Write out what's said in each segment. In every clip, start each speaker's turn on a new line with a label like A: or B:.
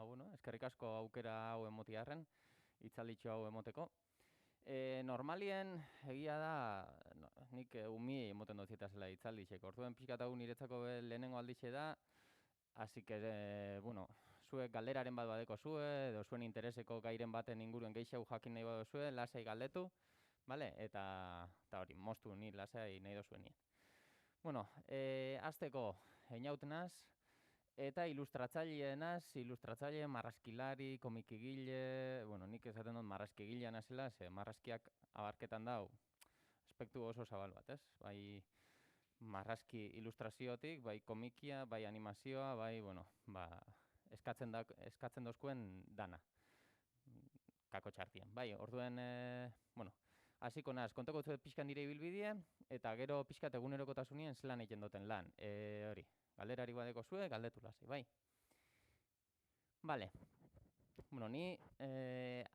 A: bueno, eskerrik asko aukera hau emotiarren, hitzalditxo hau emoteko. Normalien egia da, nik umiei emoten dut zela hitzalditxek. Orduan pixkat hau niretzako lehenengo aldixe da, así que, bueno, zuek galderaren bat badeko zue, edo zuen intereseko gairen baten inguruen gehiago jakin nahi badozue, lasai galdetu, vale? Eta hori, moztu ni lasai nahi dozuenien. Bueno, hasteko einautenaz, eta ilustratzaile, marraskilari, komikigile, bueno, nik esaten dut marraskigilea nazela, ze marraskiak abarketan dau, aspektu oso zabal bat, ez? Bai marraski ilustraziotik, bai komikia, bai animazioa, bai, bueno, eskatzen dozkuen dana. Kako txartien. Bai, orduen, bueno, hasiko naz, kontako zuet pixkan nire ibilbidea, eta gero pixkat egunerokotasunien zelan egiten duten lan. Hori, galderari badeko zue, galdetu lasai, bai. Bale, bueno, ni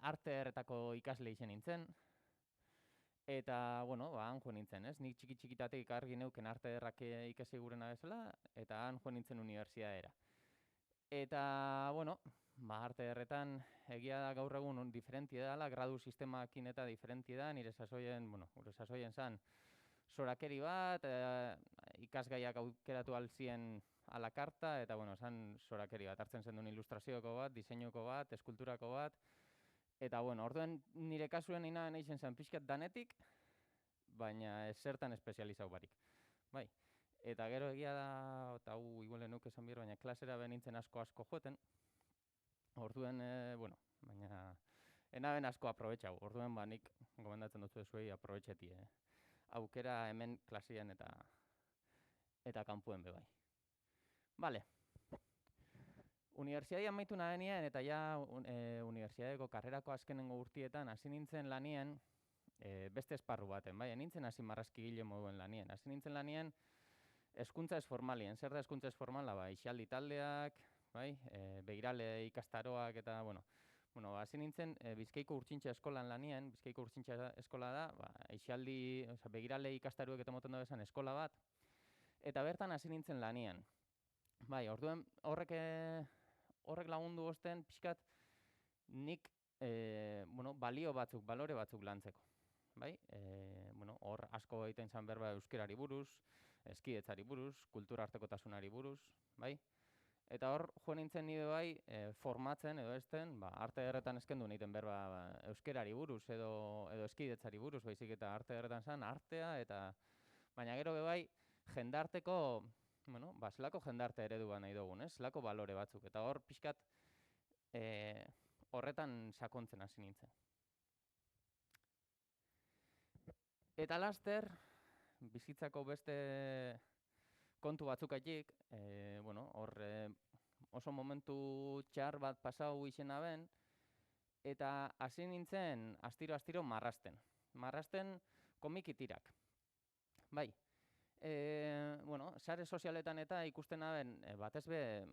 A: arte erretako ikasle izen nintzen, eta, bueno, han joan nintzen, ez? Nik txiki-txikitatik argi neuken arte errak ikasi gurena bezala, eta han joan nintzen unibertsiadera. Eta, bueno, arte erretan egia da gaur egun diferentia dela, gradu sistemakin eta diferentia da, nire sasoien, bueno, gure sasoien zan, sorakeri bat, ikasgaiak aukeratu alzien a la karta, eta, bueno, zan sorakeri bat, hartzen zen duen ilustrazioko bat, diseinuko bat, eskulturako bat, eta, bueno, orduen nire kasuen nina nahizen zen pixkat danetik, baina ez zertan espezializau barik. Bai, eta gero egia da, eta hu igualen nuke esan bier, baina klasera benintzen asko joeten, orduen, bueno, baina enaben asko aprobetxau, orduen nik gomendatzen dut zuei aprobetxeti, aukera hemen klasien eta kanpuen bebai. Bale. Universidadea amaitu nahenien eta ja universidadeko karrerako azkenengo urtietan hasi nintzen lanien beste esparru baten, bai, nintzen hasi marraskigile moduen lanien. Hasi nintzen lanien hezkuntza ez formalien. Zer da hezkuntza ez formala? Ba, ixaldi taldeak, bai, begirale ikastaroak eta, bueno, hasi nintzen Bizkaiko Urtsintxa eskolan lanien. Bizkaiko Urtsintxa eskola da, ixaldi, begirale ikastaroek eta moten da bezan eskola bat, eta bertan hasi nintzen lanien. Bai, orduen horrek lagundu osten pixkat nik balio batzuk, balore batzuk lantzeko. Bai, hor asko egiten zan berba euskerari buruz, eskidetzari buruz, kultura artekotasunari buruz, bai? Eta hor joan nintzen nire bai formatzen edo esten, arte erretan eskendu niten berba euskerari buruz edo eskidetzari buruz, baizik eta arte erretan zan artea eta baina gero bai jendarteko, zelako jendarte eredua nahi dugun, ez? Zelako balore batzuk. Eta hor pixkat horretan sakontzen hasi nintzen. Eta laster, bizitzako beste kontu batzukaitik, hor oso momentu txar bat pasau izena ben, eta hasi nintzen astiro marrasten. Marrasten komikitirak. Bai, sare sozialetan eta ikusten aben, batez be,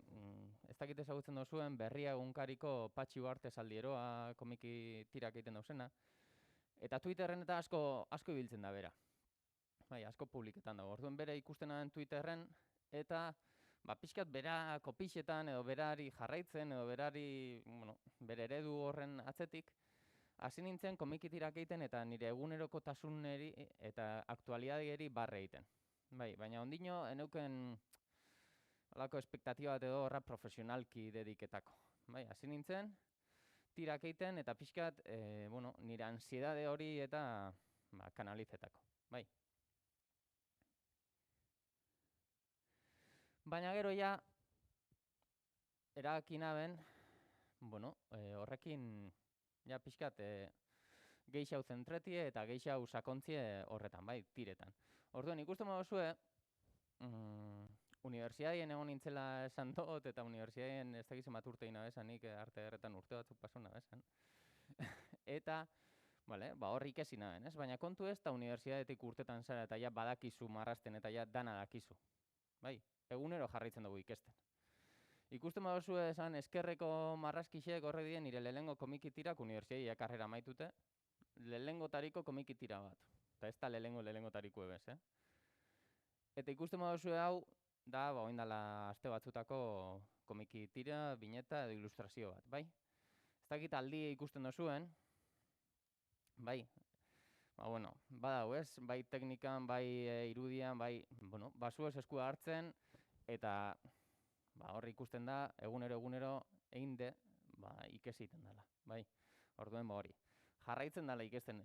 A: ez dakit ezagutzen dozuen, Berria egunkariko Patxi Uarte Zaldieroa komikitirak egiten dauzena, eta Twitterren eta asko ibiltzen da bera. Bai, asko publiketan dago. Orduan bere ikusten aben Twitterren, eta pixkat bera kopixetan edo berari jarraitzen, edo berari, bere eredu horren atzetik, hasi nintzen komikitirak egiten eta nire egunerokotasuneri eta aktualidaderi barre egiten. Bai, baina ondino eneuken alako espektatiba bat edo horra profesionalki dediketako. Bai, hasi nintzen, tirak egiten eta pixkat, nire ansiedade hori eta kanalizetako. Bai. Baina gero ja, eragakina ben, horrekin ja pixkat geixau zentretie eta geixau sakontzie horretan, bai, tiretan. Orduan, ikusten moduzue, universiadien egon nintzela esan dut, eta universiadien ez dakizen bat urte inabesan, nik arte erretan urte batzuk pasu nabesan. Eta, hor ikesi naben, ez? Baina kontu ez, eta universiadetik urtetan zara, eta ja badakizu marrasten, eta ja dana dakizu. Bai, egunero jarraitzen dugu ikesten. Ikusten baduzu esan eskerreko marraskixek horre dien nire lehenengo komikitirak universiadia karrera maitute, lehenengo tariko komikitira bat. Eta ez da lehenengo tariko ebez, Eta ikusten baduzu hau, da, oindala aste batzutako komiki tira, bineta edo ilustrazio bat, bai? Ez dakit aldi ikusten dozuen, bai, bueno, badau ez, bai teknikan, bai irudian, bai, bueno, bazuez eskua hartzen, eta hor ikusten da, egunero egin ikesiten dela, bai, orduen hori. Jarraitzen dela ikesten,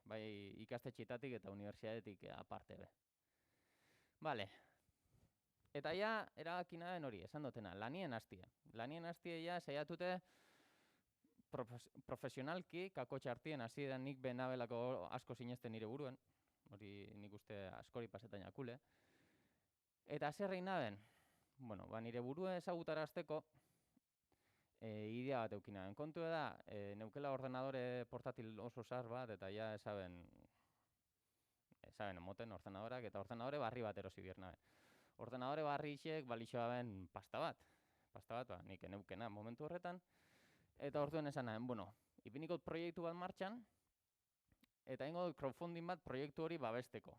A: bai ikastetxeetatik eta unibertsitatetik aparte be. Bale, eta ja, erabakina den hori, esan dutena, lanien hastie. Lanien hastie ja, saiatute profesionalki, kakotxe hartien hasi da nik benabelako asko sinesten nire buruen, hori nik uste askori pasetan jakule. Eta zer egin naben? Bueno, nire burue ezagutarazteko, idea bat eukina den. Kontu da, neukela ordenadore portatil oso zahar bat, eta ja esaben emoten ordenadorak, eta ordenadore barri bat erosi bier nabe. Ordenadore barri isek balixoa ben pasta bat, nik neukena momentu horretan, eta orduen esan nahen, bueno, ipinikot proiektu bat martxan, eta ingo crowdfunding bat proiektu hori babesteko.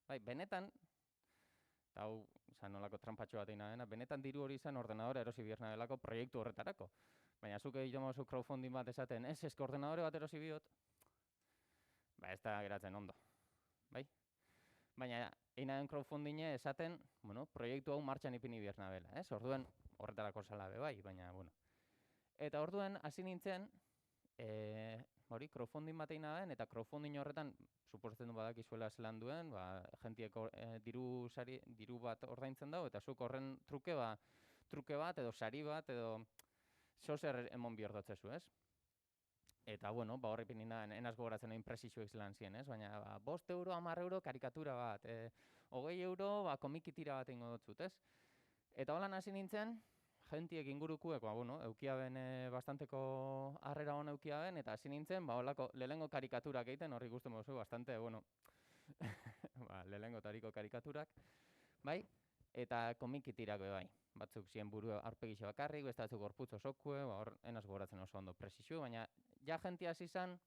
A: Bai, benetan, eta hau, nolako trampatxo bat egin dena, benetan diru hori izan ordenadore erosi bierna delako proiektu horretarako. Baina zuke jomozu crowdfunding bat esaten, ez ordenadore bat erosi biot, ez da geratzen ondo. Bai? Baina, egin den crowdfundinge esaten, bueno, proiektu hau martxan ipini bierna bela, ez? Orduen horretarako salabe bai, baina, bueno. Eta orduen, hasi nintzen, hori, crowdfunding bat egin den, eta crowdfunding horretan, suposatzen du badakizuela zelan duen, jentiek diru bat ordaintzen dago, eta zuk horren truke bat, edo sari bat, edo zozer emon bihordotzezu, ez? Eta, bueno, horri pinin da, enaz gogoratzen egin presixuek zelan ziren, ez? Baina, 5 euro, 10 euro, karikatura bat, 20 euro, komiki tira bat ingo dotzut, ez? Eta holan hasi nintzen, jentiek ingurukuek, bueno, eukiaben bastanteko harrera hona eukiaben, eta hasi nintzen, holako lehengo karikaturak egiten, horri ikusten mozu, bastante, bueno, lehengo tariko karikaturak, bai? Eta komiki tirak be bai. Batzuk ziren buru aurpegixe bakarrik, beste batzuk gorputz osokue, hor enaz gogoratzen oso ondo presixu, baina ja jentia hasi izan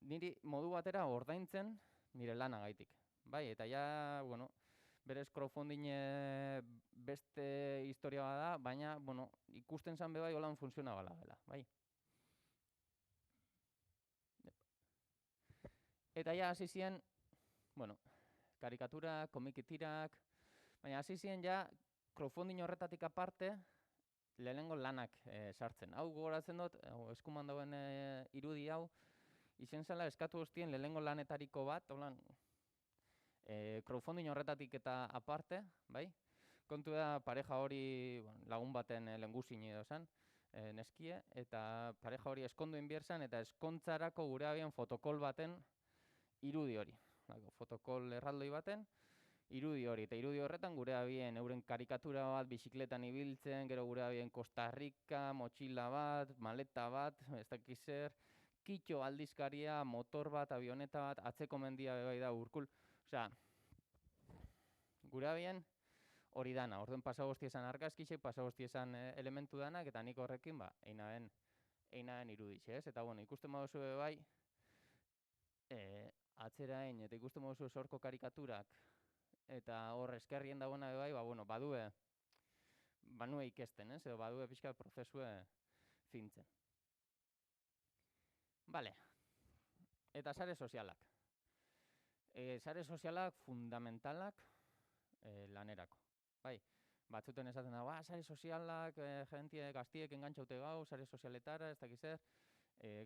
A: niri modu batera ordaintzen nire lanagaitik. Bai, eta ja, bueno, berez crowdfunding beste historia bada, baina, bueno, ikusten zan be bai holan funtziona bala, bai. Eta ja hasi ziren, bueno, karikatura, komikitirak, baina hasi ziren ja crowdfunding horretatik aparte, lehenengo lanak sartzen. Hau gogoratzen dut, eskuman dauen irudi hau, izen zela eskatu hostien lehenengo lanetariko bat, holan, crowdfunding horretatik eta aparte, bai? Kontu da pareja hori lagun baten lenguzin edo zen, neskie, eta pareja hori eskondu inbierzan, eta eskontzarako gure abian fotokol baten irudi hori. Fotokol erraldoi baten, irudi hori, eta irudi horretan gure abien euren karikatura bat, bizikletan ibiltzen, gero gure abien Costa Rica, motxila bat, maleta bat, ez dakiz zer, kitxo aldizkaria, motor bat, avioneta bat, atzeko mendia bai da urkul. Osea, gure abien hori dana, orduen pasagozti esan argazkixek, pasagozti esan elementu danak, eta nik horrekin, einaben irudixe, ez? Eta, bueno, ikusten baduzu bai, atzerain, eta ikusten baduzu sorko karikaturak, eta hor eskerrien dagoena bai, bueno, badue ikesten, ez? Edo badue pixka prozesue fintzen. Bale, eta sare sozialak. Sare sozialak fundamentalak lanerako. Bai, batzuten esaten da, sare sozialak, jentie gaztiek engantxaute gau, sare sozialetara, ez dakiz zer,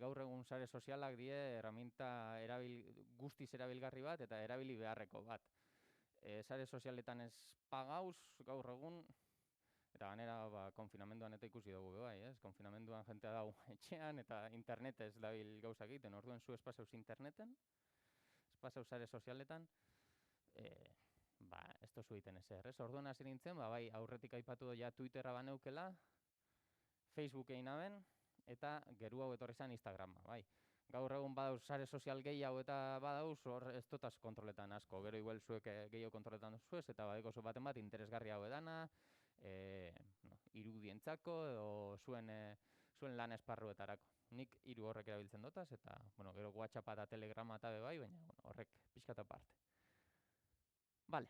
A: gaur egun sare sozialak die erraminta guztiz erabilgarri bat eta erabili beharreko bat. Sare sozialetan ez pagauz gaur egun, eta ganera konfinamenduan eta ikusi dugu bai, ez? Konfinamenduan jentea dau etxean eta internetez dabil gauzak egiten, orduen zu espazeuz interneten, espazeuz sare sozialetan, ez tozu egiten ezer, ez? Orduen hasi nintzen, bai, aurretik aipatu ja Twitterra baneukela, Facebook egin aben, eta geru hau etorri zen Instagrama, bai. Gaur egun badauz sare sozial gehiago eta badauz, hor ez dutaz kontroletan asko. Gero igual zuek gehiago kontroletan zuez, eta badeko zu baten bat interesgarri hau edana, irudientzako, edo zuen lan esparruetarako. Nik hiru horrek erabiltzen dutaz, eta, bueno, gero WhatsApp eta Telegrama eta bai, baina horrek pixkat aparte. Bale.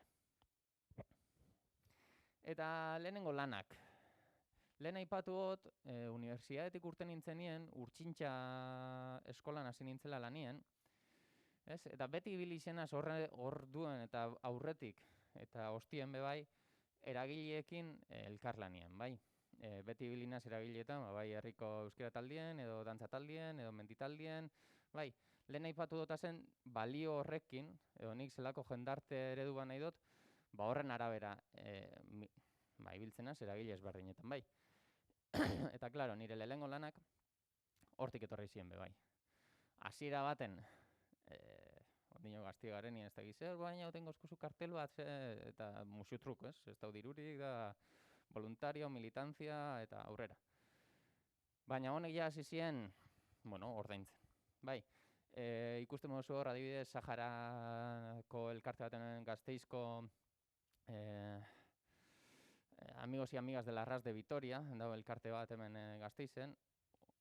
A: Eta lehenengo lanak. Lehen aipatu dut, unibertsitatetik urte nintzenien, urtsintxa eskolan hasi nintzela lanien, ez? Eta beti ibili zenaz orduen eta aurretik, eta ostien bebai, eragileekin elkarlanien, bai? Beti ibili naz eragileetan, bai herriko euskera taldien, edo dantza taldien, edo mentitaldien, bai, lehen aipatu dut zen balio horrekin, edo nik zelako jendarte eredu nahi dut, ba horren arabera ibiltzenaz eragile ezberdinetan, bai. Eta, klaro, nire lehengo lanak hortik etorri ziren bai. Hasiera baten, ondino gazti garen, ez da gizer, baina otengo eskuzu kartel bat, eta musutruk, ez? Ez da dirurik, da voluntario, militantzia, eta aurrera. Baina honek ja hasi ziren, bueno, ordaintzen. Bai, ikusten moduzu hor, adibidez, Saharako elkarte baten Gasteizko amigos y amigas de la RAS de Vitoria, dago elkarte bat hemen Gasteizen,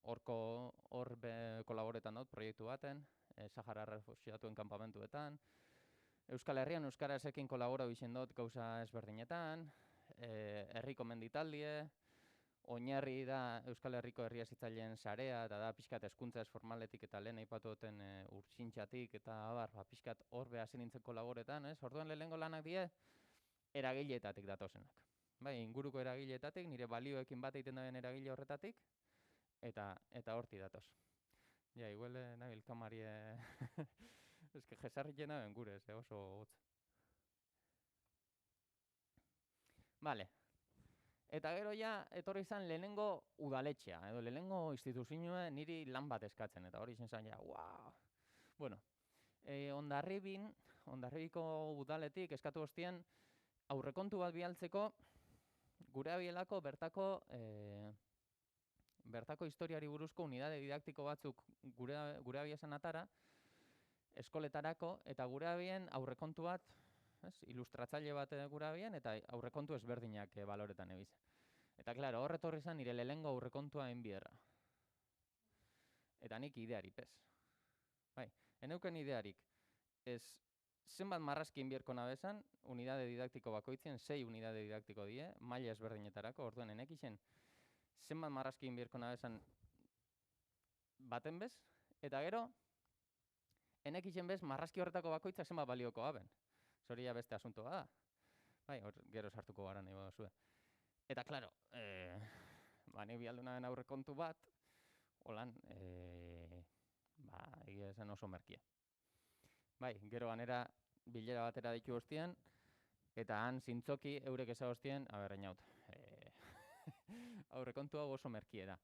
A: hor kolaboretan dut proiektu baten, Sahara refugiatuen kanpamentuetan, Euskal Herrian euskarasekin kolaboro izen dut gauza ezberdinetan, herriko menditaldie, oinarri da Euskal Herriko herriazitzaileen sarea, eta da pixkat hezkuntza ez formaletik eta lehen aipatu duten urtsintxatik, eta abar, pixkat hor behar nintzen kolaboretan, ez? Orduan lehenengo lanak die, eragileetatik datozenak. Bai, inguruko eragileetatik, nire balioekin bat egiten duen eragile horretatik, eta horti datoz. Ja, igual nabil kamari, ez que jesarrik naben gure, ez oso hotz. Vale. Eta gero ja, etorri izan lehenengo udaletxea, edo lehenengo instituzioa niri lan bat eskatzen, eta hori izan zen, ja, wow. Bueno, Hondarribiko udaletik eskatu ostien, aurrekontu bat bialtzeko, gure abielako bertako historiari buruzko unidade didaktiko batzuk gure abiesan atara, eskoletarako, eta gure abien aurrekontu bat, ilustratzaile bat gure abien, eta aurrekontu ezberdinak baloretan ebiz. Eta, klaro, horretorri zen nire lehengo aurrekontua enbiderra. Eta nik ideari, pez. Bai, eneuken idearik, ez zenbat marrazki inbierko nabezan, unidade didaktiko bakoitzen, 6 unidade didaktiko die, maila ezberdinetarako, orduen enek izen, zenbat marrazki inbierko nabezan baten bez, eta gero, enek izen bez, marrazki horretako bakoitza zenbat balioko haben. Zoria beste asunto da. Bai, gero sartuko gara nahi badazue. Eta, klaro, nik bialdunaren aurrekontu bat, holan, egia esan oso merkia. Bai, gero ganera bilera batera ditu hostien, eta han zintzoki eurek eza hostien, inaut, aurrekontu hau oso merkie da.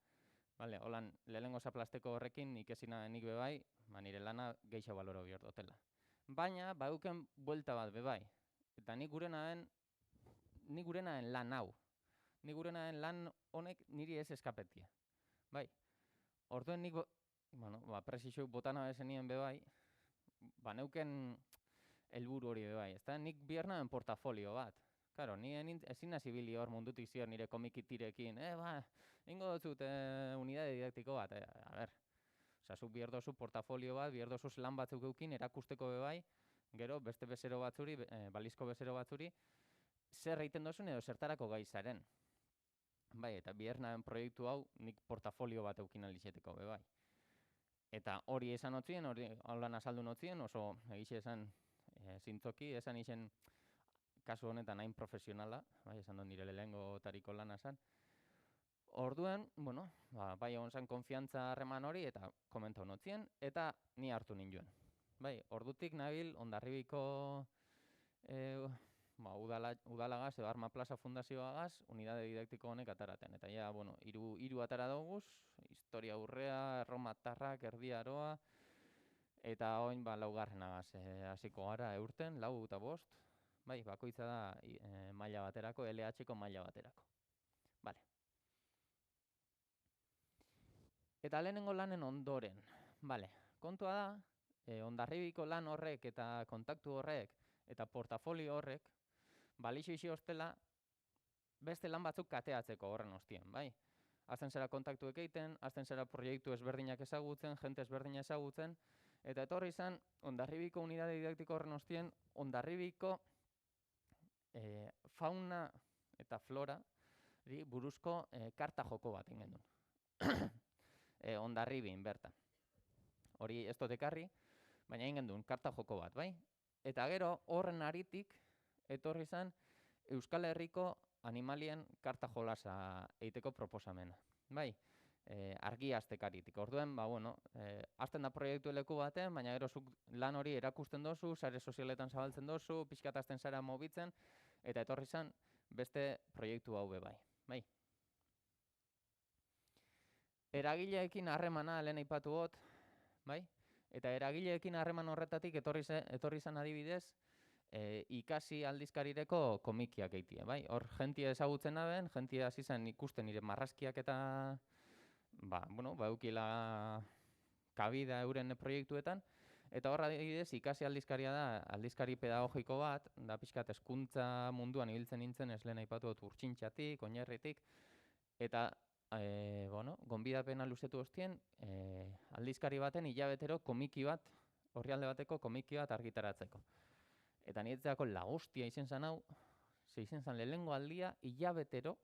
A: Vale, holan, lehenengo zaplasteko horrekin ikesina nik bebai, nire lana geixa baloro bihor dutela. Baina, bauken buelta bat bebai. Eta nik gurenaen lan hau. Nik gurenaen lan honek niri ez eskapetia. Bai, orduen nik, presixo botana bezenien bebai, neuken helburu hori bebai. Ezta nik biernaen portafolio bat. Karo, ni ezin nazi bili hor mundutik zior nire komikitirekin. Ingo dutzut unidade didaktiko bat. A ber, zuk bierdozu portafolio bat, bierdozu lan batzuk eukin erakusteko bebai, gero beste bezero batzuri, balizko bezero batzuri, zer egiten dozun edo zertarako gaizaren. Bai, eta biernaen proiektu hau nik portafolio bat eukin alizeteko bebai. Eta hori esan otzien, hori holan azaldu notzien, oso egixe esan zintzoki, esan izen kasu honetan hain profesionala, bai, esan dut nire lehengo tariko lan esan. Orduen, bai egon zen konfiantza harreman hori eta komentau notzien, eta ni hartu ninduen. Bai, ordutik nabil, Hondarribiko udalagaz edo Arma Plaza Fundazioagaz, unidade didaktiko honek ataraten. Eta ja, hiru atara dauguz, historia urrea, erromatarrak, erdiaroa, eta oin laugarrenagaz hasiko gara eurten, 4 eta 5, bai, bakoitza da maila baterako, LH-ko maila baterako. Vale. Eta lehenengo lanen ondoren, vale, kontua da, Hondarribiko lan horrek eta kontaktu horrek eta portafolio horrek, balixo isi ostela, beste lan batzuk kateatzeko horren ostien, bai? Azten zera kontaktuek egiten, azten zera proiektu ezberdinak ezagutzen, jente ezberdina ezagutzen, eta etorri izan, Hondarribiko unidade didaktiko horren ostien, Hondarribiko fauna eta flora buruzko karta joko bat egin genuen. Hondarribin bertan. Hori ez dut ekarri, baina egin genuen karta joko bat, bai? Eta gero horren aritik etorri zen Euskal Herriko animalien karta jolasa egiteko proposamena, bai? Argi aztekaritik. Orduen, hasten da proiektu leku baten, baina gero zuk lan hori erakusten dozu, sare sozialetan zabaltzen dozu, pixkat hasten zara mobitzen, eta etorri zen beste proiektu hau bai. Eragileekin harremana lehen aipatu dut, bai? Eta eragileekin harreman horretatik etorri zen adibidez, ikasi aldizkarireko komikiak eitie, bai? Hor jentia ezagutzen daben, jentia hasi zen ikusten nire marrazkiak eta eukila kabida euren proiektuetan, eta hor adibidez ikasi aldizkaria da, aldizkari pedagogiko bat, da pixkat hezkuntza munduan ibiltzen nintzen, ez lehen aipatu dut Urtsintxatik, Oinarritik, eta gonbidapena luzetu ostien, aldizkari baten hilabetero komiki bat, orrialde bateko komiki bat argitaratzeko. Eta niretzako lagostia izen zen hau, izen zen lehengo aldia hilabetero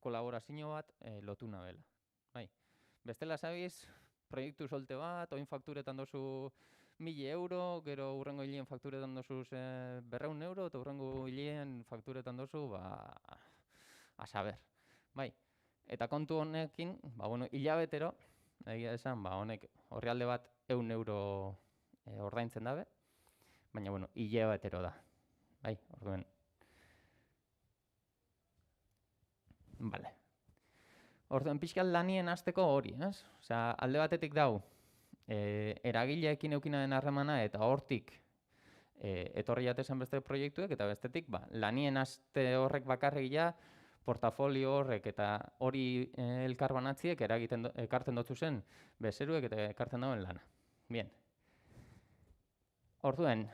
A: kolaborazio bat lotu nabela. Bai. Bestela zabiz, proiektu solte bat, oin fakturetan dozu 1.000 euro, gero urrengo hilean fakturetan dozu 200 euro, eta urrengo hilean fakturetan dozu, a saber. Bai. Eta kontu honekin, hilabetero, egia esan, honek orrialde bat 100 euro ordaintzen dabe, baina, hilabetero da. Bai, orduen. Bale. Orduen, pixkat lanien hasteko hori, ez? Osea, alde batetik dau, eragileekin eukinaren harremana eta hortik etorri jatezen beste proiektuek, eta bestetik, lanien haste horrek bakarrik portafolio horrek eta hori elkarbanatziek ekartzen dutzu zen bezeruek eta ekartzen dauen lana. Bien. Orduen,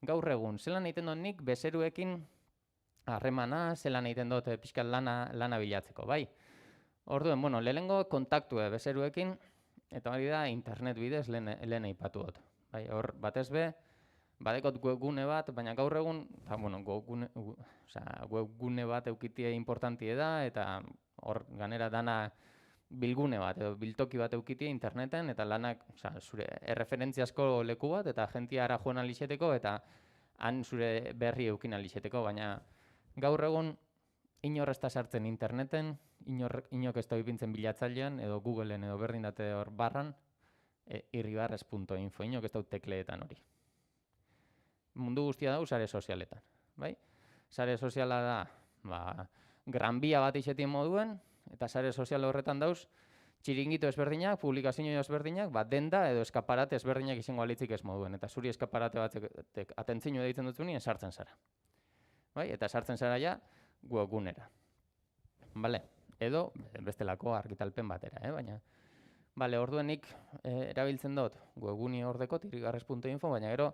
A: gaur egun, zelan egiten dut nik bezeruekin harremana, zelan egiten dut pixkat lana bilatzeko, bai? Orduen, lehenengo kontaktue bezeruekin, eta hori da internet bidez lehen aipatu dut. Bai, hor, batez be, badekot webgune bat, baina gaur egun, webgune bat eukitie importantie da, eta hor ganera dana bilgune bat, edo biltoki bat eukitie interneten, eta lanak, zure erreferentziazko leku bat, eta jentia ara joan alixeteko, eta han zure berri eukin alixeteko, baina gaur egun inor ez da sartzen interneten, inok ez da ipintzen bilatzailean, edo Googleen edo berdin date hor barran, irribarres.info, inok ez da tekleetan hori. Mundu guztia dau sare sozialetan, bai? Sare soziala da, granbia bat izetien moduen, eta sare sozial horretan dauz, txiringito ezberdinak, publikazio ezberdinak, denda edo eskaparate ezberdinak izango alitzik ez moduen, eta zuri eskaparate batek atentzio deitzen dutzunien sartzen zara. Bai? Eta sartzen zara ja, webgunera. Bale, edo bestelako argitalpen batera, baina. Bale, orduen nik erabiltzen dut webguni hor dekot, irribarres.info, baina gero,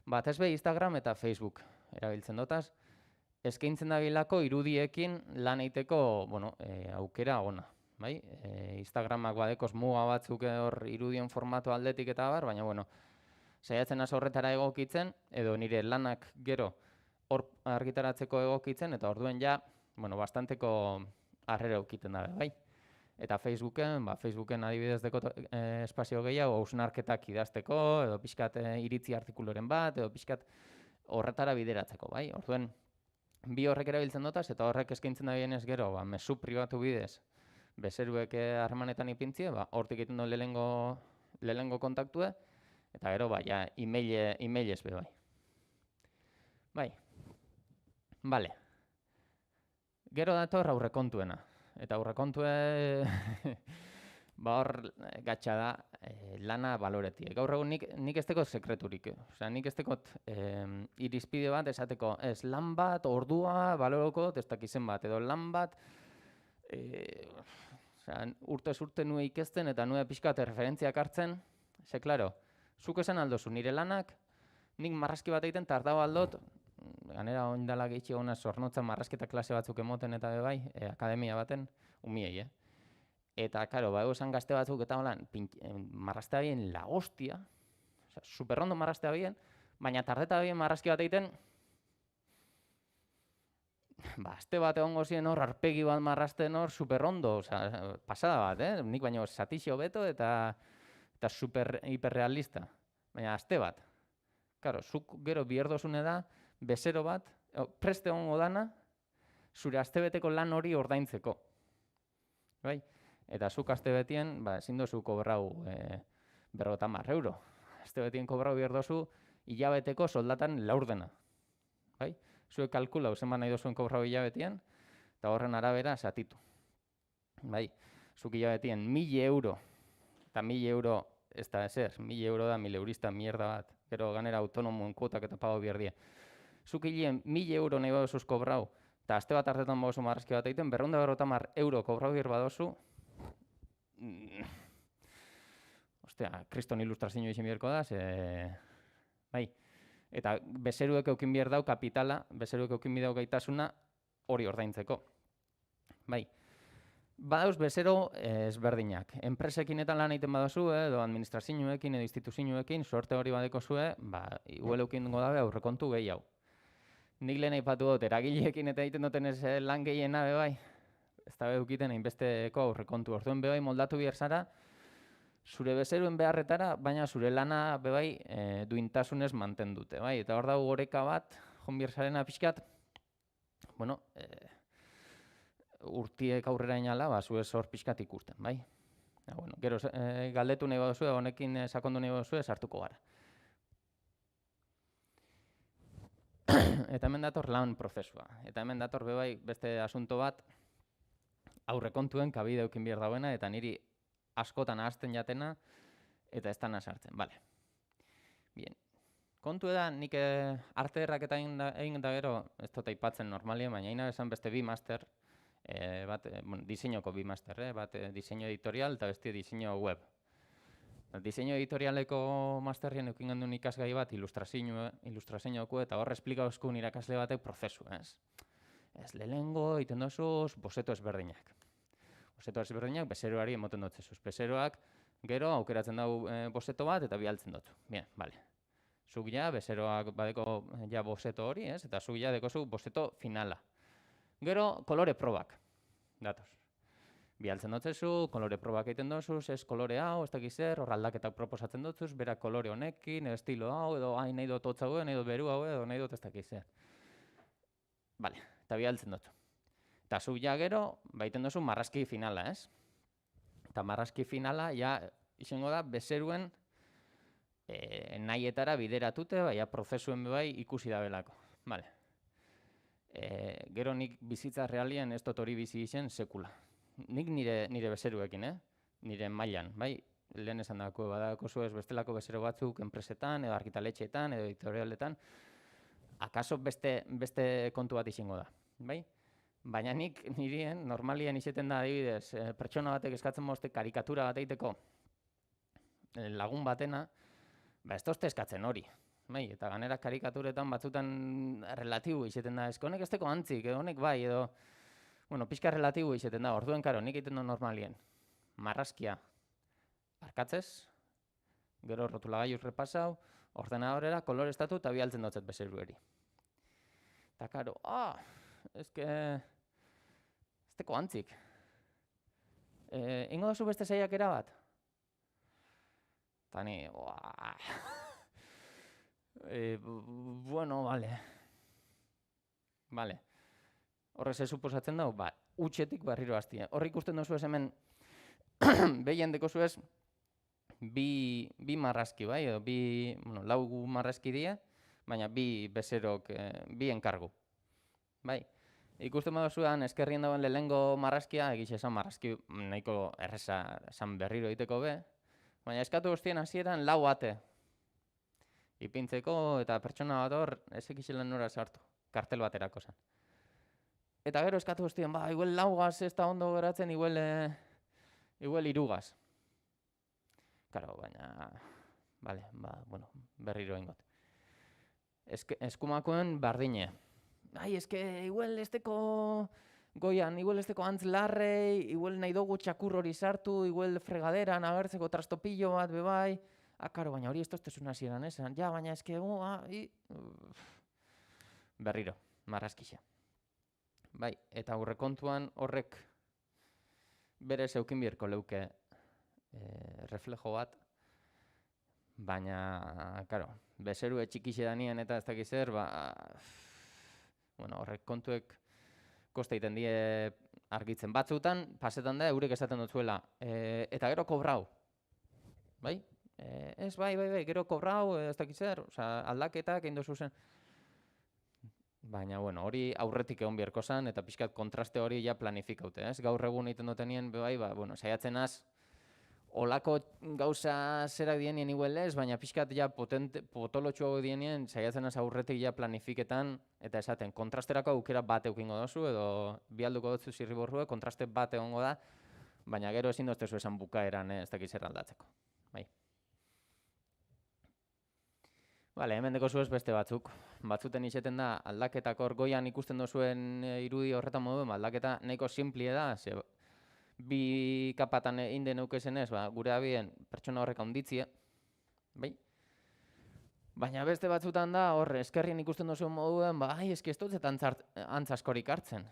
A: batez be Instagram eta Facebook erabiltzen dutaz, eskaintzen dabilako irudiekin lan eiteko, aukera ona. Bai? Instagramak badekoz muga batzuk hor irudien formatu aldetik eta bar, baina, saiatzen az horretara egokitzen, edo nire lanak gero hor argitaratzeko egokitzen, eta orduen ja, bastanteko harrera eukiten dabe, bai? Eta Facebooken adibidez deko espazio gehiago, hausnarketak idazteko, edo pixkat iritzi artikuloren bat, edo pixkat horretara bideratzeko, bai? Orduen, bi horrek erabiltzen dutaz, eta horrek eskaintzen da bienez gero, mezu pribatu bidez, bezeruek harremanetan ipintzie, hortik egiten du lehengo kontaktue, eta gero, ja, emailez be, bai. Bai. Bale. Gero dator aurrekontuena. Eta aurrekontue, hor gatsa da, lana baloretie. Gaur egun nik ez tekot sekreturik. Osea, nik ez tekot irizpide bat esateko, ez lan bat, ordua, baloroko, ez dakizen bat, edo lan bat, urtez urte nue ikesten eta nue pixkat referentziak hartzen, ze, klaro, zuk esan aldozu, nire lanak, nik marrazki bat egiten tardau aldot, ganera oindala gehitxe gona zornotzen marrazketa klase batzuk emoten eta bai, akademia baten, umiei, Eta, karo, esan gazte batzuk eta holan, marraztea bien la hostia, superrondo marraztea bien, baina tardeta bien marrazki bat egiten, aste bat egongo ziren hor, arpegi bat marrasten hor, super ondo, pasada bat, nik baino satixo beto eta super hiperrealista. Baina aste bat. Claro, zuk gero bierdozune da, bezero bat, preste egongo dana, zure astebeteko lan hori ordaintzeko. Bai? Eta zuk astebetien, ezin dozu kobrau 50 euro. Astebetien kobrau bierdozu hilabeteko soldatan laurdena. Bai? Zuek kalkulau zenbat nahi dozuen kobrau hilabetien, eta horren arabera zatitu. Bai? Zuk hilabetien 1000 euro, eta 1000 euro ez da ezer, 1000 euro da 1000 eurista mierda bat. Gero ganera autonomoen kuotak eta pago bierdie. Zuk hilien 1000 euro nahi badozuz kobrau, eta aste bat hartetan badozu marrazki bat egiten, 250 euro kobrau bier badozu, ostia, kriston ilustrazio izan bierko da, bai. Eta bezeruek eukin bier dau kapitala, bezeruek eukin bidau gaitasuna hori ordaintzeko. Bai. Badauz bezero ezberdinak. Enpresekin eta lan egiten badozu, edo administrazioekin, edo instituzioekin, sorte hori badeko zue, igual eukin dabe aurrekontu gehiago. Nik lehen aipatu dut, eragileekin eta egiten duten ez lan gehiena bebai, ez da beukiten hainbesteko aurrekontu. Orduen bebai moldatu bihar zara, zure bezeruen beharretara, baina zure lana bebai duintasunez mantendute. Bai? Eta hor dago goreka bat, jon bihar zarena pixkat, bueno, urtiek aurrera inala, zuez hor pixkat ikusten, bai? Bueno, gero galdetu nahi baduzue, honekin sakondu nahi baduzue, sartuko gara. Eta hemen dator lan prozesua. Eta hemen dator bebai beste asunto bat aurrekontuen kabide eukin behar dauena, eta niri askotan ahazten jatena, eta ez dana sartzen. Vale. Bien. Kontu da, nik arte erraketa egin da gero, ez dut aipatzen normalien, baina ina esan beste bi master, diseinoko bi master, bat diseinu editorial eta beste diseinu web. Diseinu editorialeko masterrien eukin gendun ikasgai bat ilustrazioako eta hor esplikauzkun irakasle batek prozesu, ez? Ez lehengo, iten dozuz, bozeto ezberdinak. Bozeto ezberdinak bezeroari emoten dotzezuz. Bezeroak gero aukeratzen dugu bozeto bat eta bialtzen dut. Bien, bale. Zuk ja, bezeroak badeko ja bozeto hori, ez? Eta zuk ja dekozu bozeto finala. Gero, kolore probak, datoz. Bialtzen dutzezu, kolore probak egiten dozuz, ez kolore hau, ez dakiz zer, hor aldaketak proposatzen dutuz, berak kolore honekin, estilo hau, edo nahi dut hotz hau, nahi dut beru hau, edo nahi dut ez dakiz zer. Bale, eta bialtzen dut. Eta zuk ja gero, baiten duzu marrazki finala, ez? Eta marrazki finala, ja, izango da, bezeruen nahietara bideratute, baina prozesuen bai ikusi da belako. Bale. Gero nik bizitza realien ez dut hori bizi izen sekula. Nik nire bezeruekin, nire mailan, bai? Lehen esan dako, badako zuez bestelako bezero batzuk enpresetan, edo argitaletxeetan, edo editorialetan, akaso beste kontu bat izango da, bai? Baina nik nirien, normalien izeten da adibidez, pertsona batek eskatzen mozte karikatura bat egiteko lagun batena, ez tozte eskatzen hori. Bai, eta ganera karikaturetan batzutan relatibo izeten da, honek ez teko antzik, honek bai, edo, bueno, pixka relatibo izeten da, orduen karo, nik egiten du normalien. Marrazkia barkatzez, gero rotulagailuz repasau, ordenadorera, koloreztatu eta bialtzen dutzet bezerueri. Eta karo, ez teko antzik. Ingo duzu beste saiakera bat? Eta ni, bueno, vale. Vale. Horrez ez suposatzen dago, utxetik barriro hastia. Horrik ikusten duzu ez hemen, behien deko zuez, bi marrazki, bai, edo lau marrazki die, baina bi bezerok, bi enkargu. Bai, ikusten badozuan eskerrien dagoen lehengo marrazkia, egiz esan marrazki nahiko erreza esan berriro egiteko be, baina eskatu guztien hasieran lau ate. Ipintzeko eta pertsona bat hor, ez ekizilen nora sartu, kartel baterako zen. Eta gero eskatu guztien, igual laugaz ez da ondo geratzen, igual irugaz. Karo, baina, vale, bueno, berriro ingot. Eskumakoen bardine. Igual esteko goian, igual esteko antz larrei, igual nahi dugu txakur hori sartu, igual fregaderan agertzeko trastopillo bat bebai. Karo, baina hori ez toztezun hasieran esan. Ja, baina berriro, marrazkixa. bai, eta aurrekontuan horrek berez eukin birko leuke reflejo bat, baina, karo, bezerue txikixe danien eta ez dakiz zer, bueno, horrek kontuek kosta egiten die argitzen. Batzutan, pasetan da, eurek esaten dutzuela, eta gero kobrau, bai? Ez, bai, gero kobrau, ez dakiz zer, aldaketak egin dozu zen. Baina, bueno, hori aurretik egon biherko zen, eta pixkat kontraste hori ja planifikaute, ez? Gaur egun egiten dutenien, bai, bueno, saiatzen az, olako gauza zerak dienien igual ez, baina pixkat ja potolotxuago dienien, saiatzen az aurretik ja planifiketan, eta esaten, kontrasterako aukera bat eukingo dozu, edo bialduko dutzu zirriborrue, kontraste bat egongo da, baina gero ezin doztezu esan bukaeran, ez dakiz zer aldatzeko. Bai. Bale, hemen deko zuez beste batzuk. Batzuten izeten da, aldaketak hor goian ikusten dozuen irudi horretan moduen, aldaketa nahiko simplie da, ze bi kapatan inde neukezen ez, gure abien pertsona horrek handitzie, bai? Baina beste batzutan da, hor, eskerrien ikusten dozuen moduen, eski ez dut antzaskorik hartzen.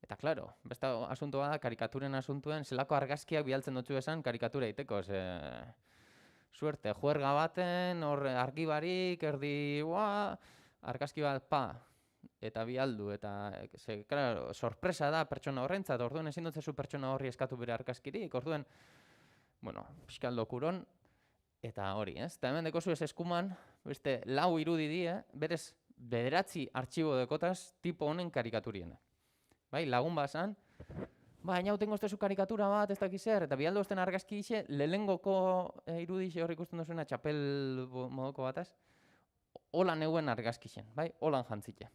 A: Eta, klaro, beste asuntua da, karikaturen asuntuen, zelako argazkiak bialtzen dutzu esan karikatura egiteko, suerte, juerga baten, hor argi barik, erdi, argazki bat, eta bialdu, eta, claro, sorpresa da pertsona horrentzat, orduen ezin dutzezu pertsona horri eskatu bere argazkirik, orduen, bueno, pixkal dokuron, eta hori, ez? Eta hemen dekozu ez eskuman, beste, lau irudi die, berez, 9 artxibo dekotaz, tipo honen karikaturien. Bai, lagun bazan, baina tengo estezu karikatura bat, ez dakiz zer, eta bialdu ezten argazki ixe, lehengoko irudixe hor ikusten duzuena txapel modoko bataz, holan euen argazkixen, bai, holan jantzite.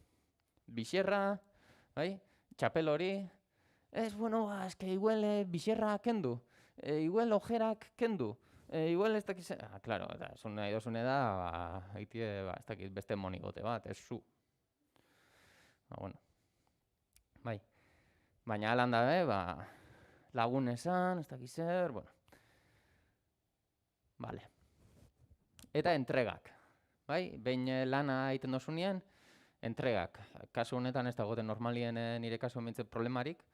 A: Bixerra, bai, txapel hori, ez, bueno, eske igual bixerra kendu, igual ojerak kendu, igual ez dakiz zer, klaro, eta esun nahi dozune da, haitie, ez dakiz beste monigote bat, ez zu. Bueno, bai. Baina alan dabe, lagun esan, ez dakiz zer, bueno. Vale. Eta entregak, bai? Behin lana egiten dozunien, entregak. Kasu honetan ez dagoten normalien nire kasu emintzen problemarik.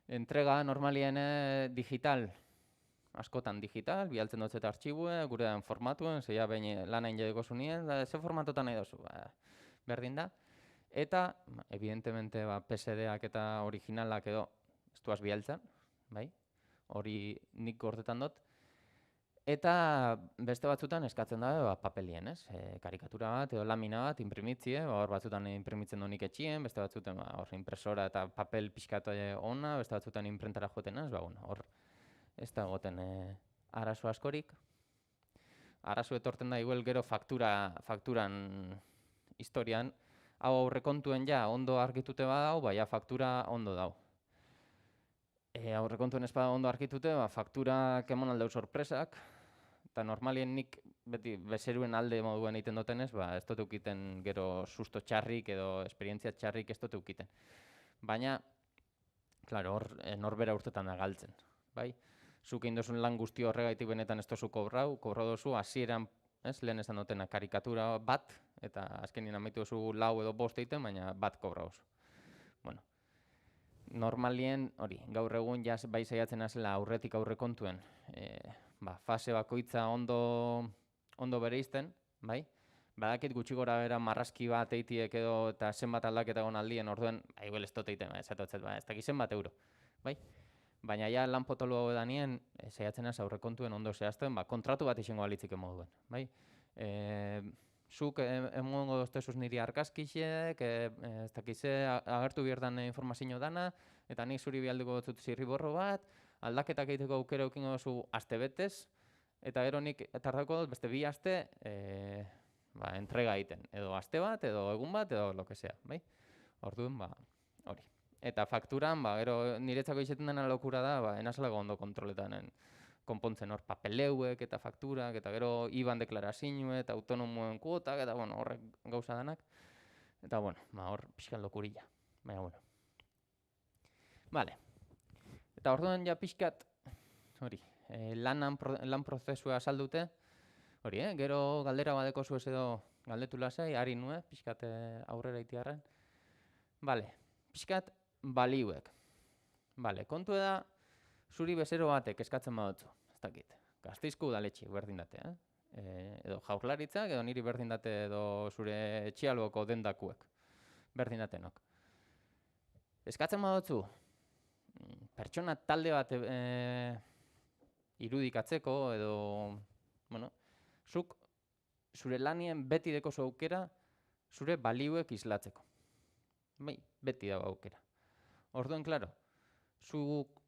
A: Entrega normalien digital, askotan digital, bialtzen dut eta artxibue, gure dan formatuen, zeia behin lana injedeko zunien, ze formatotan nahi dozu, berdin da. Eta, evidentemente, PSD-ak eta originalak edo ez duaz bialtzen, bai? Hori nik gordetan dut. Eta beste batzutan eskatzen da papelien, ez? Karikatura bat edo lamina bat imprimitzie, hor batzutan imprimitzen du nik etxien, beste batzutan hor impresora eta papel pixkat ona, beste batzutan imprentara joten ez, hor ez da goten arazo askorik. Arazo etorten da igual gero fakturan historian, hau aurrekontuen ja ondo argitute badau, baina faktura ondo dau. Aurrekontuen ez bada ondo argitute, fakturak emon aldeu sorpresak, eta normalien nik beti bezeruen alde moduen egiten dutenez, ez dut eukiten gero susto txarrik edo esperientzia txarrik ez dut eukiten. Baina, klaro, hor norbera urtetan da galtzen, bai? Zuk egin dozun lan guzti horregaitik benetan ez dozu kobrau dozu, hasieran, lehen esan dutena karikatura bat, eta azkenien amaitu duzu 4 edo 5 egiten, baina bat kobrau oso. Bueno, normalien, hori, gaur egun jaz bai saiatzen azela aurretik aurrekontuen, fase bakoitza ondo bereizten, bai? Badakit gutxi gora bera marrazki bat eitiek edo eta zenbat aldaketa egon aldien, orduen, igual ez dut egiten, ez dakiz zenbat euro, bai? Baina ja lan potolo edanien, saiatzen az aurrekontuen ondo zehazten, kontratu bat izango balitzik moduen, bai? Zuk emongo doztezuz niri argazkixek, ez dakize agertu bierdan informazio dana, eta nik zuri bialduko dut zirriborro bat, aldaketak egiteko aukera eukingo duzu aste betez, eta gero nik tardako dut beste 2 aste entrega egiten, edo aste bat, edo egun bat, edo lo que sea, bai? Orduan, hori. Eta fakturan, gero niretzako izaten dena lokura da, enazalago ondo kontroletan konpontzen hor papeleuek eta fakturak, eta gero IBAN deklarazioe, eta autonomoen kuotak, eta horrek gauza danak. Eta hor pixkan lokurilla, baina Vale. Eta orduan ja pixkat, hori, lan prozesua saldute, hori, gero galdera badeko zuez edo galdetu lasai, ari nue, pixkat aurrera itiarren. Vale. pixkat baliuek. Bale, kontu da, zuri bezero batek eskatzen badotzu, ez dakit, Gasteizko udaletxe berdin date, edo Jaurlaritzak, edo niri berdin date, edo zure etxialboko dendakuek berdin datenok. Eskatzen badotzu, pertsona talde bat irudikatzeko, edo, bueno, zuk zure lanien beti deko aukera zure baliuek islatzeko. Bai, beti dago aukera. Orduen, klaro, zuk,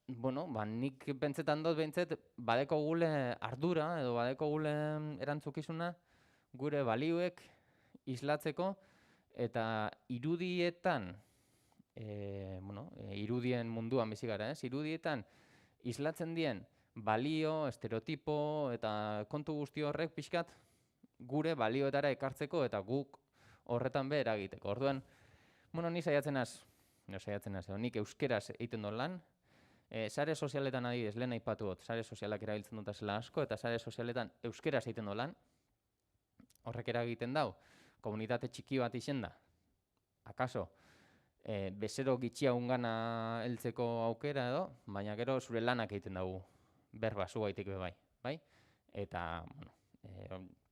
A: bueno, nik pentsetan dut behintzet, badeko gule ardura, edo badeko gule erantzukizuna, gure baliuek islatzeko, eta irudietan, irudien munduan bizi gara, irudietan islatzen dien balio, estereotipo eta kontu guzti horrek pixkat gure balioetara ekartzeko eta guk horretan be eragiteko. Orduan, ni saiatzen nik euskeraz egiten dut lan, sare sozialetan adibidez, lehen aipatu dut, sare sozialak erabiltzen dut zela asko, eta sare sozialetan euskeraz egiten dut lan, horrek eragiten dau, komunitate txiki bat izen da, akaso, bezero gitxia ungana heltzeko aukera edo, baina gero zure lanak egiten dugu, berba zuaitik be bai? Eta,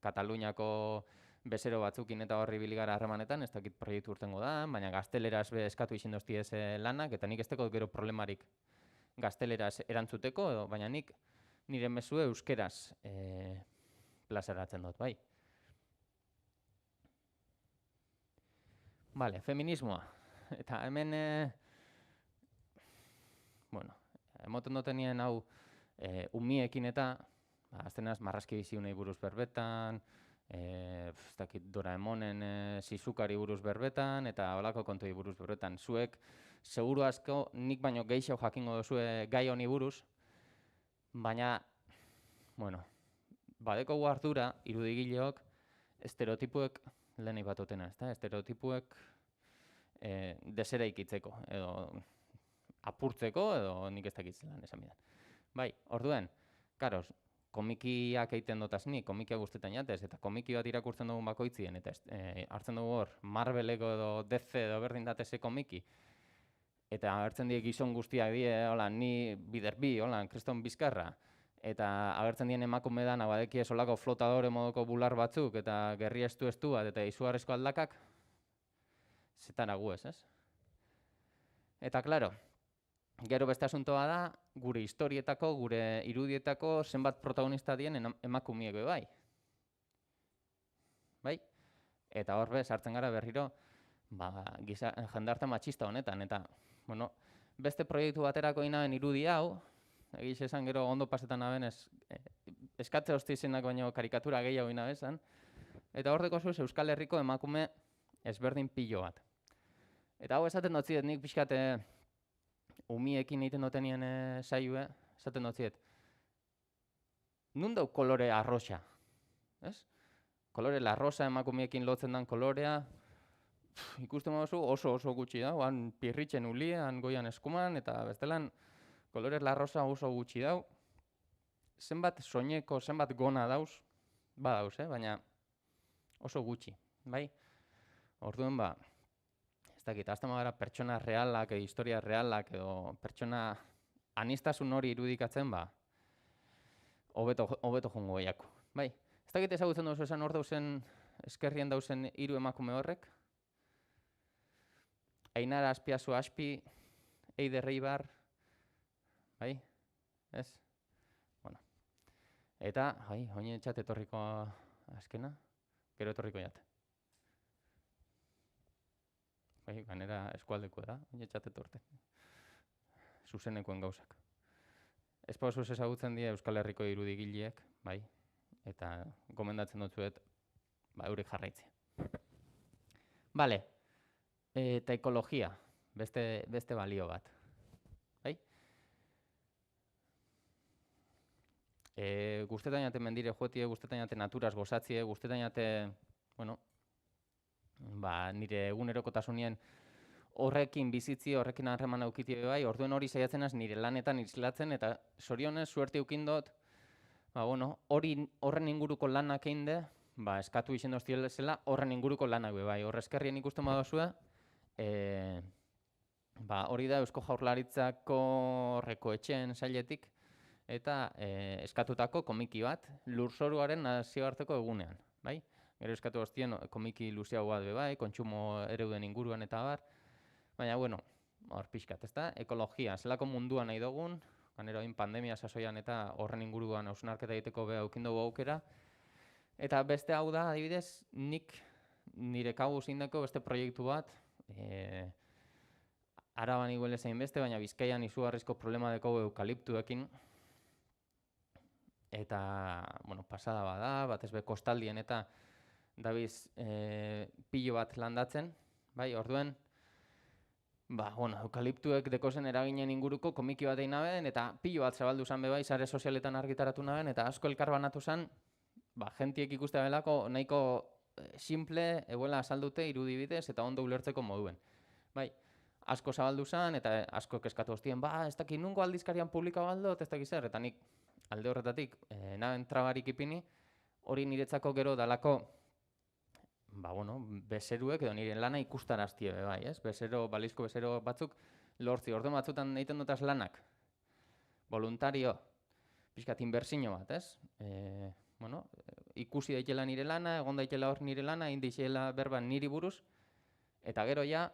A: Kataluniako bezero batzukin eta horri biligara harremanetan, ez dakit proiektu urtengo da, baina gazteleraz be eskatu izin dozti ez lanak, eta nik ez teko gero problemarik gazteleraz erantzuteko, edo, baina nik nire mezue euskeraz plazaratzen dut, bai? Bale, feminismoa. Eta hemen, emoten dutenien hau umiekin eta, aztenaz, marrazki biziunei buruz berbetan, ez dakit Doraemonen Shizukari buruz berbetan, eta holako kontoi buruz berbetan. Zuek, seguru asko, nik baino gehiago jakingo duzue gai honi buruz, baina, badeko ardura, irudigileok, estereotipuek lehen ipatutena, ezta? Estereotipuek deseraikitzeko, edo apurtzeko, edo nik ez dakit zelan esan bidan. Bai, orduen, karoz, komikiak egiten dutaz nik, komikia guztetan jatez, eta komiki bat irakurtzen dugun bakoitzien, eta hartzen dugu hor, Marveleko edo DC edo berdin dateze komiki, eta agertzen die gizon guztiak die, hola, ni biderbi, hola, kriston bizkarra, eta agertzen dien emakume da, nabadeki esolako flotadore modoko bular batzuk, eta gerri estu bat, eta izugarrizko aldakak, zetan agu ez? Eta, klaro, gero beste asuntoa da, gure historietako, gure irudietako zenbat protagonista dien emakumeek be bai. Bai? Eta hor be, sartzen gara berriro, jendarte matxista honetan, eta, beste proiektu baterako inaben irudi hau, egiz esan gero ondo pasetan aben eskatze hosti izenak baino karikatura gehiago inabezan, eta hor deko zuz Euskal Herriko emakume ezberdin pilo bat. Eta hau esaten dutziet nik pixkat umiekin egiten dutenien saioe, esaten dutziet, nun dau kolore arroxa, ez? Kolore larrosa emakumiekin lotzen dan kolorea, ikusten moduzu oso gutxi da, han pirritzen uliean, goian eskuman, eta bestelan kolore larrosa oso gutxi dau. Zenbat soineko, zenbat gona dauz, badauz, baina oso gutxi, bai? Orduen ez dakit, azten gara pertsona realak, historia realak, edo pertsona anistasun hori irudikatzen, hobeto jongo gehiako, bai? Ez dakit ezagutzen duzu esan hor dauzen, eskerrien dauzen 3 emakume horrek? Ainara Azpiazu Azpi, Eider Eibar, bai? Ez? Eta, oin etxat etorriko azkena, gero etorriko jate. Bai, ganera eskualdeko da, oin etxat etorte. Zuzenekoen gauzak. Ez pausuz ezagutzen dira Euskal Herriko irudigileek, bai? Eta gomendatzen dutzuet, eurek jarraitzea. Bale, eta ekologia, beste balio bat. Bai? Guztetan jate mendire joetie, guztetan jate naturaz gozatzie, guztetan jate, nire egunerokotasunien horrekin bizitzi, horrekin harreman aukiti bai, orduen hori saiatzen nire lanetan islatzen, eta zorionez, suerte eukindot, horren inguruko lanak einde, eskatu izen doztiel zela, horren inguruko lanak bai. Horrezkerrien ikusten badozue, Hori da Eusko Jaurlaritzako Rekoetxeen sailetik eta eskatutako komiki bat lurzoruaren nazioarteko egunean, bai? Gero eskatu ostien komiki luzeago bat bai, kontsumo ereuden inguruan eta bar. Baina, hor pixkat, ezta? Ekologia, zelako mundua nahi dugun, ganero pandemia sasoian eta horren inguruan hausnarketa egiteko beha eukin dugu aukera. Eta beste hau da, adibidez, nik nire kabuz indako beste proiektu bat, Araban igual ezain beste, baina Bizkaian izugarrizko problema deko eukaliptuekin. Eta, pasada bada, batez be kostaldien eta dabiz pilo bat landatzen, bai, orduen, eukaliptuek dekozen eraginen inguruko komiki bat egin naben, eta pilo bat zabaldu zan bai, sare sozialetan argitaratu naben, eta asko elkar banatu zan, jentiek ikustea belako nahiko simple, eguela azaldute irudibidez eta ondo ulertzeko moduen. Bai, asko zabaldu zan, eta asko keskatu hostien, ez dakit nungo aldizkarian publika baldot, ez dakit zer, eta nik alde horretatik, naben trabarik ipini, hori niretzako gero dalako, bezeruek edo nire lana ikustaraztie bai, ez? Balizko bezero batzuk lortzi, orduan batzutan egiten dutaz lanak, voluntario, pixkat inbertsio bat, ez? Ikusi daitela nire lana, egon daitela hor nire lana, egin daitela berban niri buruz, eta gero ja,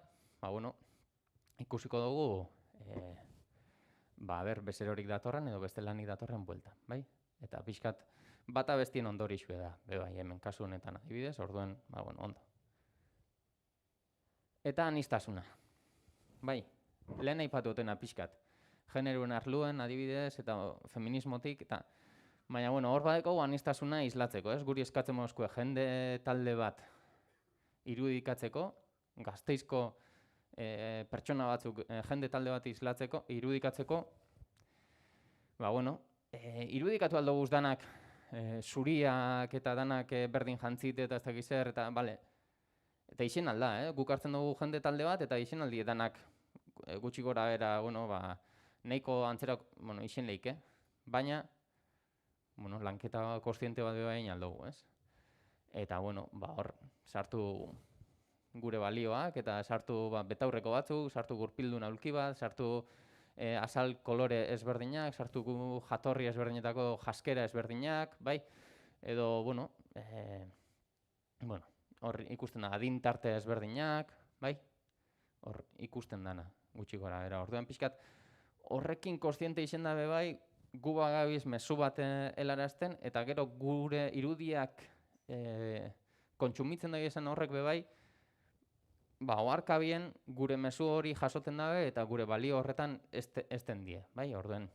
A: ikusiko dugu, bezerorik datorren edo beste lanik datorren buelta, bai? Eta pixkat, bata bestien ondorixue da, bai, hemen kasu honetan adibidez, orduen, ondo. Eta anistasuna, bai, lehen aipatu dutena pixkat, generuen arluen adibidez eta feminismotik, eta baina, hor badeko anistasuna islatzeko, ez? Guri eskatzen mozkue jende talde bat irudikatzeko, Gasteizko pertsona batzuk jende talde bat irudikatzeko, irudikatu aldo guz danak zuriak eta danak berdin jantzite eta ez dakiz zer, eta bale, eta isen alda, guk hartzen dugu jende talde bat, eta isen aldi danak gutxi gora era, nahiko antzerak, isen lehik, baina, lanketa kontziente bat bebain aldugu, ez? Eta, hor, sartu gure balioak, eta sartu betaurreko batzuk, sartu gurpildun aulki bat, sartu azal kolore ezberdinak, sartu jatorri ezberdinetako jaskera ezberdinak, bai? Edo, hor ikusten da, adin tarte ezberdinak, bai? Hor ikusten dana, gutxi gora, orduan pixkat, horrekin kontziente izen da bai, gu bagabiz mezu bat helarazten, eta gero gure irudiak kontsumitzen da izan horrek bai, oarkabien gure mezu hori jasoten dabe eta gure balio horretan ezten die, bai, orduen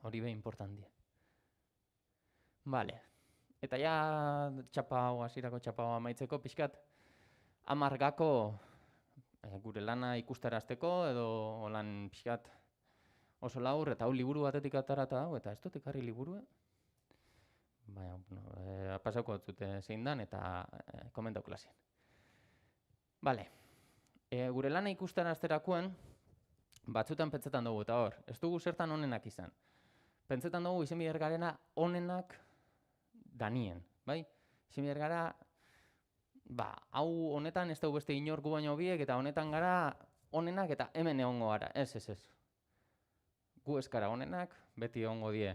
A: hori behin important die. Bale, eta ja hasierako txapa hau amaitzeko pixkat, amargako gure lana ikustarazteko edo lan pixkat oso laur, eta hau liburu batetik atarata hau, eta ez dut ekarri liburua. Baina, pasauko dut zein dan eta komentau klasien. Bale, gure lana ikustarazterakoen, batzutan pentsetan dugu, eta hor, ez dugu zertan onenak izan. Pentsetan dugu izen bider garena onenak danien, bai? Izen bider gara, hau honetan ez dugu beste inor gu baino biek, eta honetan gara onenak eta hemen egongo gara, ez. Gu eskara onenak, beti egongo die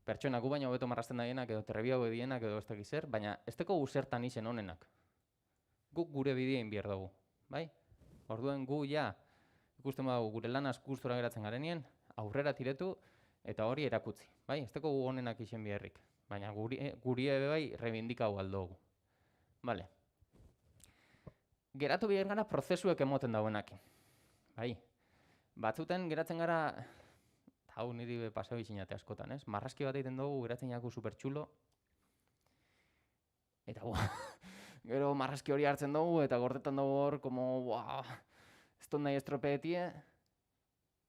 A: pertsona gu baino beto marrazten daienak edo terrebiago edienak edo ez dakiz zer, baina ez dugu zertan izen onenak. Guk gure bidein behar dugu, bai? Orduen gu ikusten badugu gure lanaz gustura geratzen garenien, aurrera tiretu eta hori erakutzi, bai? Ez dugu gu onenak izen biherrik, baina guri ebe bai reibindikau aldogu. Bale. Geratu behar gara prozesuek emoten dauenakin, bai? Batzuten geratzen gara, hau niri pasau izinate askotan, ez? Marrazki bat egiten dugu, geratzen jaku supertxulo, eta gero marrazki hori hartzen dugu, eta gordetan dugu hor, ez dut nahi estropeetie.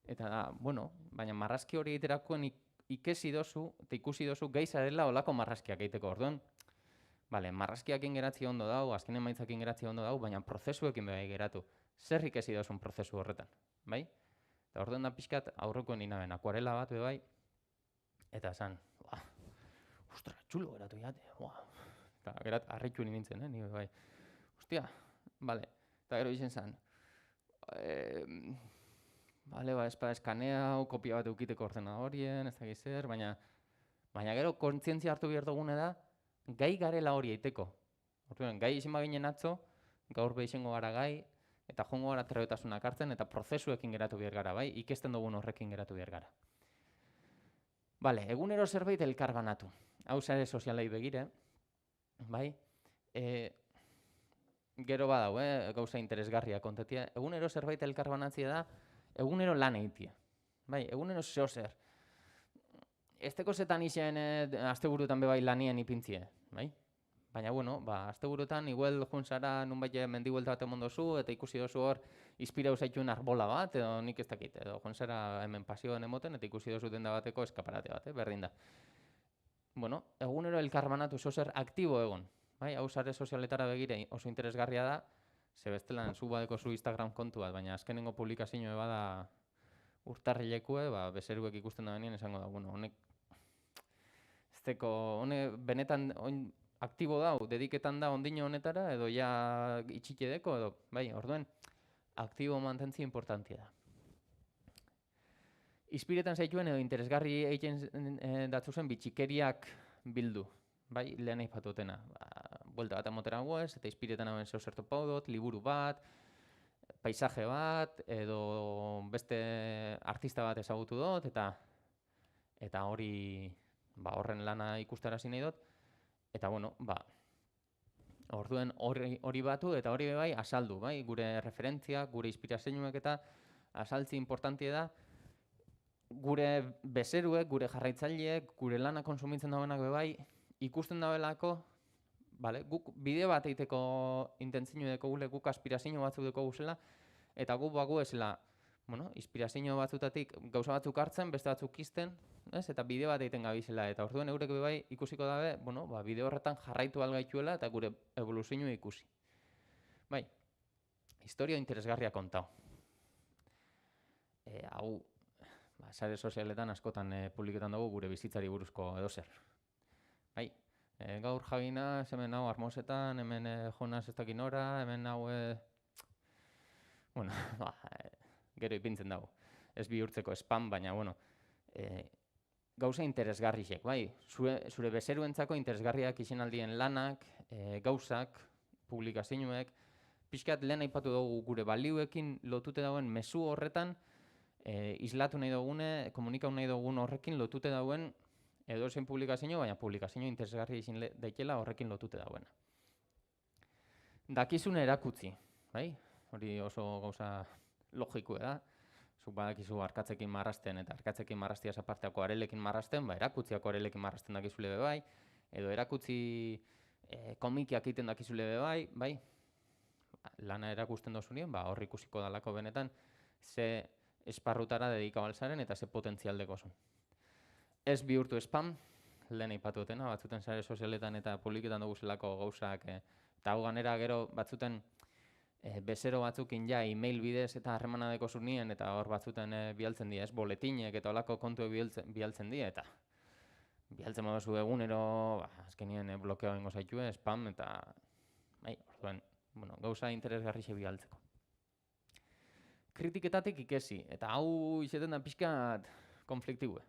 A: Eta, baina marrazki hori egiterakoen ikesi dozu, eta ikusi dozu, gaizarela olako marrazkiak egiteko orduan. Bale, marrazkiakin geratzi ondo dau, azken emaitzakin geratzi ondo dau, baina prozesuekin bebai geratu. Zer ikesi dozun prozesu horretan, bai? Eta orduan da pixkat aurrekoen inaben, akuarela bat bebai, eta esan, ostra, txulo geratu jate, eta gerat, harritu nintzen, nire bai. Ostia, bale, eta gero izen zen, Bale, eskanea, kopia bat eukiteko ordenadorien, ez dakiz zer, baina gero kontzientzia hartu behar dugune da, gai garela hori eiteko. Orduan, gai izin baginen atzo, gaur behizengo gara gai, eta jongo gara trebetasunak hartzen, eta prozesuekin geratu behar gara, bai? Ikesten dugun horrekin geratu behar gara. Bale, egunero zerbait elkarbanatu. Hau sare sozialei begire, bai? Gero badau, gauza interesgarria kontetia. Egunero zerbait elkarbanatzia da, egunero lan eitia. Bai, egunero zeozer. Esteko zetan izan asteburutan bebai lanien ipintzie, bai? Baina, bueno, asteburutan igual joan zara nunbait mendibuelta bat emon dozu, eta ikusi dozu hor inspirau zaituen arbola bat, edo nik ez dakit, edo joan zara hemen pasioan emoten, eta ikusi dozu denda bateko eskaparate bat, berdin da. Bueno, egunero elkarbanatu zeozer aktibo egon. Bai, hau sare sozialetara begire oso interesgarria da, ze bestelan zu badeko zu Instagram kontu bat, baina azkenengo publikazioa bada urtarrilekue, bezeruek ikusten da benien esango da, bueno, honek benetan aktibo dau, dediketan da ondino honetara, edo ja itxike deko, edo, bai, orduen, aktibo mantentzi importantia da. Izpiretan zaituen edo interesgarri egiten datzuzen bitxikeriak bildu, bai, lehen aipatutena. Buelta bat amotera guez, eta izpiretan hauen zeu zertu paudot, liburu bat, paisaje bat, edo beste artista bat ezagutu dut, eta hori, horren lana ikustarazi nahi dut, eta bueno, orduen hori batu eta hori bai azaldu, bai, gure referentziak, gure inspirazioak eta azaltzi importantia da, gure bezeruek, gure jarraitzaileek, gure lana konsumitzen dauenak bai, ikusten dauelako, guk bideo bat eiteko intentzio deko gule, guk aspirazio batzu deko guzela, eta guk bagu esela, bueno, inspirazio batzutatik gauza batzuk hartzen, beste batzuk izten, eta bideo bat egiten gabizela, eta orduen eurek bai ikusiko dabe, bueno, bideo horretan jarraitu algaituela eta gure evoluzioa ikusi. Bai, historia interesgarria kontau. Hau, sare sozialetan askotan publiketan dugu gure bizitzari buruzko edozer. Bai, gaur jabina, hemen hau Armosetan, hemen Jonas ez dakin ora, hemen hau, bueno, gero ipintzen dago. Ez bihurtzeko spam, baina, bueno, gauza interesgarriek, bai, zure bezeruentzako interesgarriak izan aldien lanak, gauzak, publikazioek, pixkat lehen aipatu dugu gure balioekin lotute dauen mezu horretan, islatu nahi dugune, komunikau nahi dugun horrekin lotute dauen edo zen publikazio, baina publikazio interesgarri izin daitela horrekin lotute dauena. Dakizune erakutzi, bai? Hori oso gauza logikoa da. Zuk badakizu arkatzekin marrasten eta arkatzekin marrastiaz aparteako arelekin marrasten, erakutziako arelekin marrasten dakizule bai, edo erakutzi komikiak egiten dakizule bai, lana erakusten dozunien, hor ikusiko dalako benetan, ze esparrutara dedikabalzaren eta ze potentzialdeko zuen. Ez bihurtu spam, lehen aipatu dutena, batzuten sare sozialetan eta publiketan dugu zelako gauzak, eta hau ganera gero batzuten bezero batzukin ja e-mail bidez eta harremana deko zunien, eta hor batzuten bialtzen dira, boletinek eta olako kontu bialtzen dira, eta bialtzen baduzu egunero, azkenien blokeoa ingo zaitue, spam, eta orduan, gauza interesgarri xe bialtzeko. Kritiketatik ikesi, eta hau izeten da pixkat konfliktibue.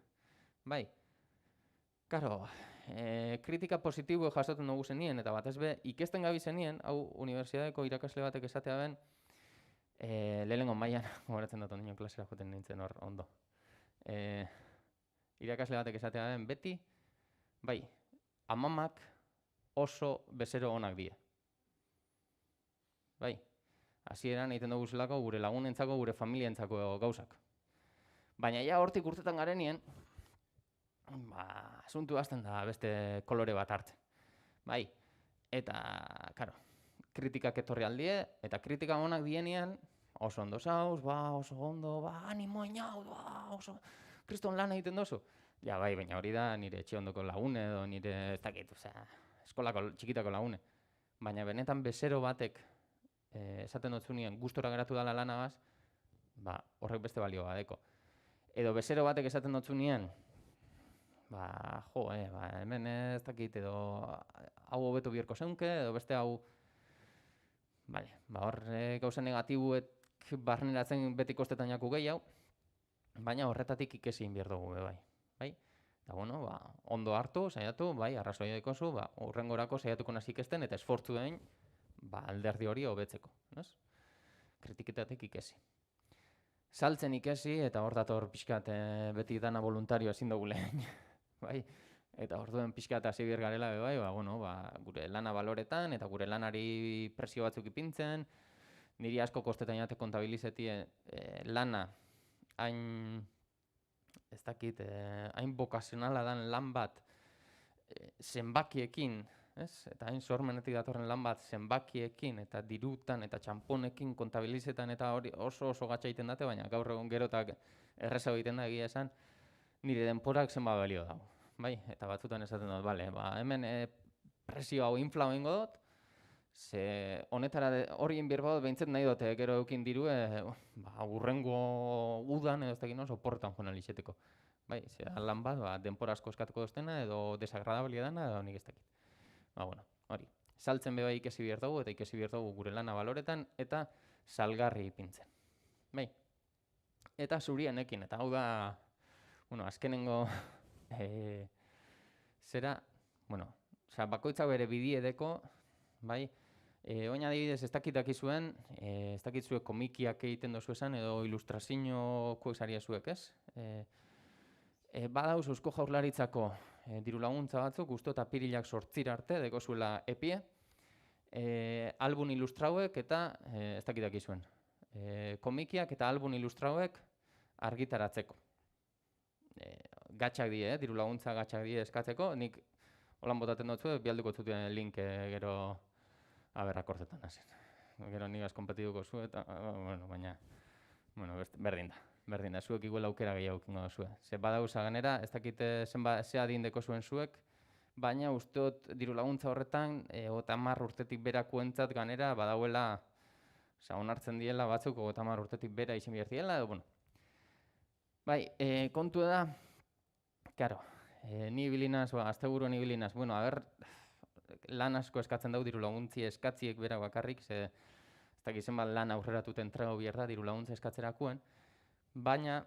A: Bai, karo, kritika positibo jasotzen dugu zenien, eta batez be, ikesten gabi zenien, hau unibertsitateko irakasle batek esatea ben, lehenengo mailan, gogoratzen dut ondino klasera joten nintzen hor ondo. Irakasle batek esatea ben, beti, bai, amamak oso bezero onak die. Bai, hasieran egiten dugu zelako gure lagunentzako, gure familientzako gauzak. Baina ja hortik urtetan garenien, asuntu hasten da beste kolore bat hartzen. Bai, eta, karo, kritikak etorri aldie, eta kritika onak dienean, oso ondo zauz, oso ondo, animo inau, oso, kriston lan egiten dozu. Ja, bai, baina hori da nire etxe ondoko lagune, edo nire, ez dakit, eskolako txikitako lagune. Baina benetan bezero batek, esaten dutzunien gustora geratu dala lanagaz, horrek beste balio badeko. Edo bezero batek esaten dutzunien, hemen ez dakit, edo hau hobeto bierko zeunke, edo beste hau, hor gauza negatibuek barneratzen beti kostetan jaku gehiago, baina horretatik ikesi behar dugu bai. Eta ondo hartu, saiatu, arrazoia dekozu, urrengorako saiatuko nazik esten, eta esfortzu egin, alderdi hori hobetzeko, nez? Kritiketatik ikesi. Saltzen ikesi, eta hor dator pixkat beti dana voluntario ezin dugu lehen, bai? Eta orduen pixkat hasi behar garela, gure lana baloretan, eta gure lanari presio batzuk ipintzen, niri asko kostetan jate kontabilizeti lana hain, ez dakit, hain bokazionala dan lan bat zenbakiekin, ez? Eta hain sormenetik datorren lan bat zenbakiekin eta dirutan eta txamponekin kontabilizetan eta hori oso gatsa egiten date, baina gaur egun gerotak erreza egiten da egia esan, nire denporak zenbat balio dago. Bai, eta batzutan esaten dut, hemen presio hau inflau ingo dut, ze honetara hori inbirba dut behintzet nahi dute, gero eukin diru, urrengo udan edo ez dakit no, soportan joan alixeteko. Bai, ze lan bat, denpora asko eskatuko doztena edo desagradabilia dana edo nik ez dakit. Hori, saltzen bebai ikesi behar dugu eta ikesi behar dugu gure lana baloretan eta salgarri ipintzen. Bai, eta zurienekin, eta hau da, azkenengo zera, bakoitzak bere bidiedeko, bai, oin adibidez ez dakitakizuen, ez dakitzue komikiak egiten dozu esan edo ilustrazioako esaria zuek, ez? Badauz Eusko Jaurlaritzako diru laguntza batzuk, usto eta pirilak 8 arte, dekozuela epie, album ilustrauek eta ez dakitakizuen. Komikiak eta album ilustrauek argitaratzeko. Gatxak die, diru laguntza gatxak die eskatzeko, nik holan botaten dutzu, bialduko zuten link gero akortetan hazen. Gero nik azkompetituko zu eta, baina, berdin da, zuek iguela aukera gehiago kingo da zuen. Ze badauza ganera, ez dakite ze adindeko zuen zuek, baina usteot diru laguntza horretan, 30 urtetik berako entzat ganera, badauela, onartzen diela batzuk, 30 urtetik bera izan behar diela, edo, bai, kontu da, karo, ni bilinaz, azteguru ni bilinaz, lan asko eskatzen dau diru laguntzi eskatziek berak bakarrik, ze ez dakizen bat lan aurreratuten trago behar da diru laguntza eskatzerakoen, baina,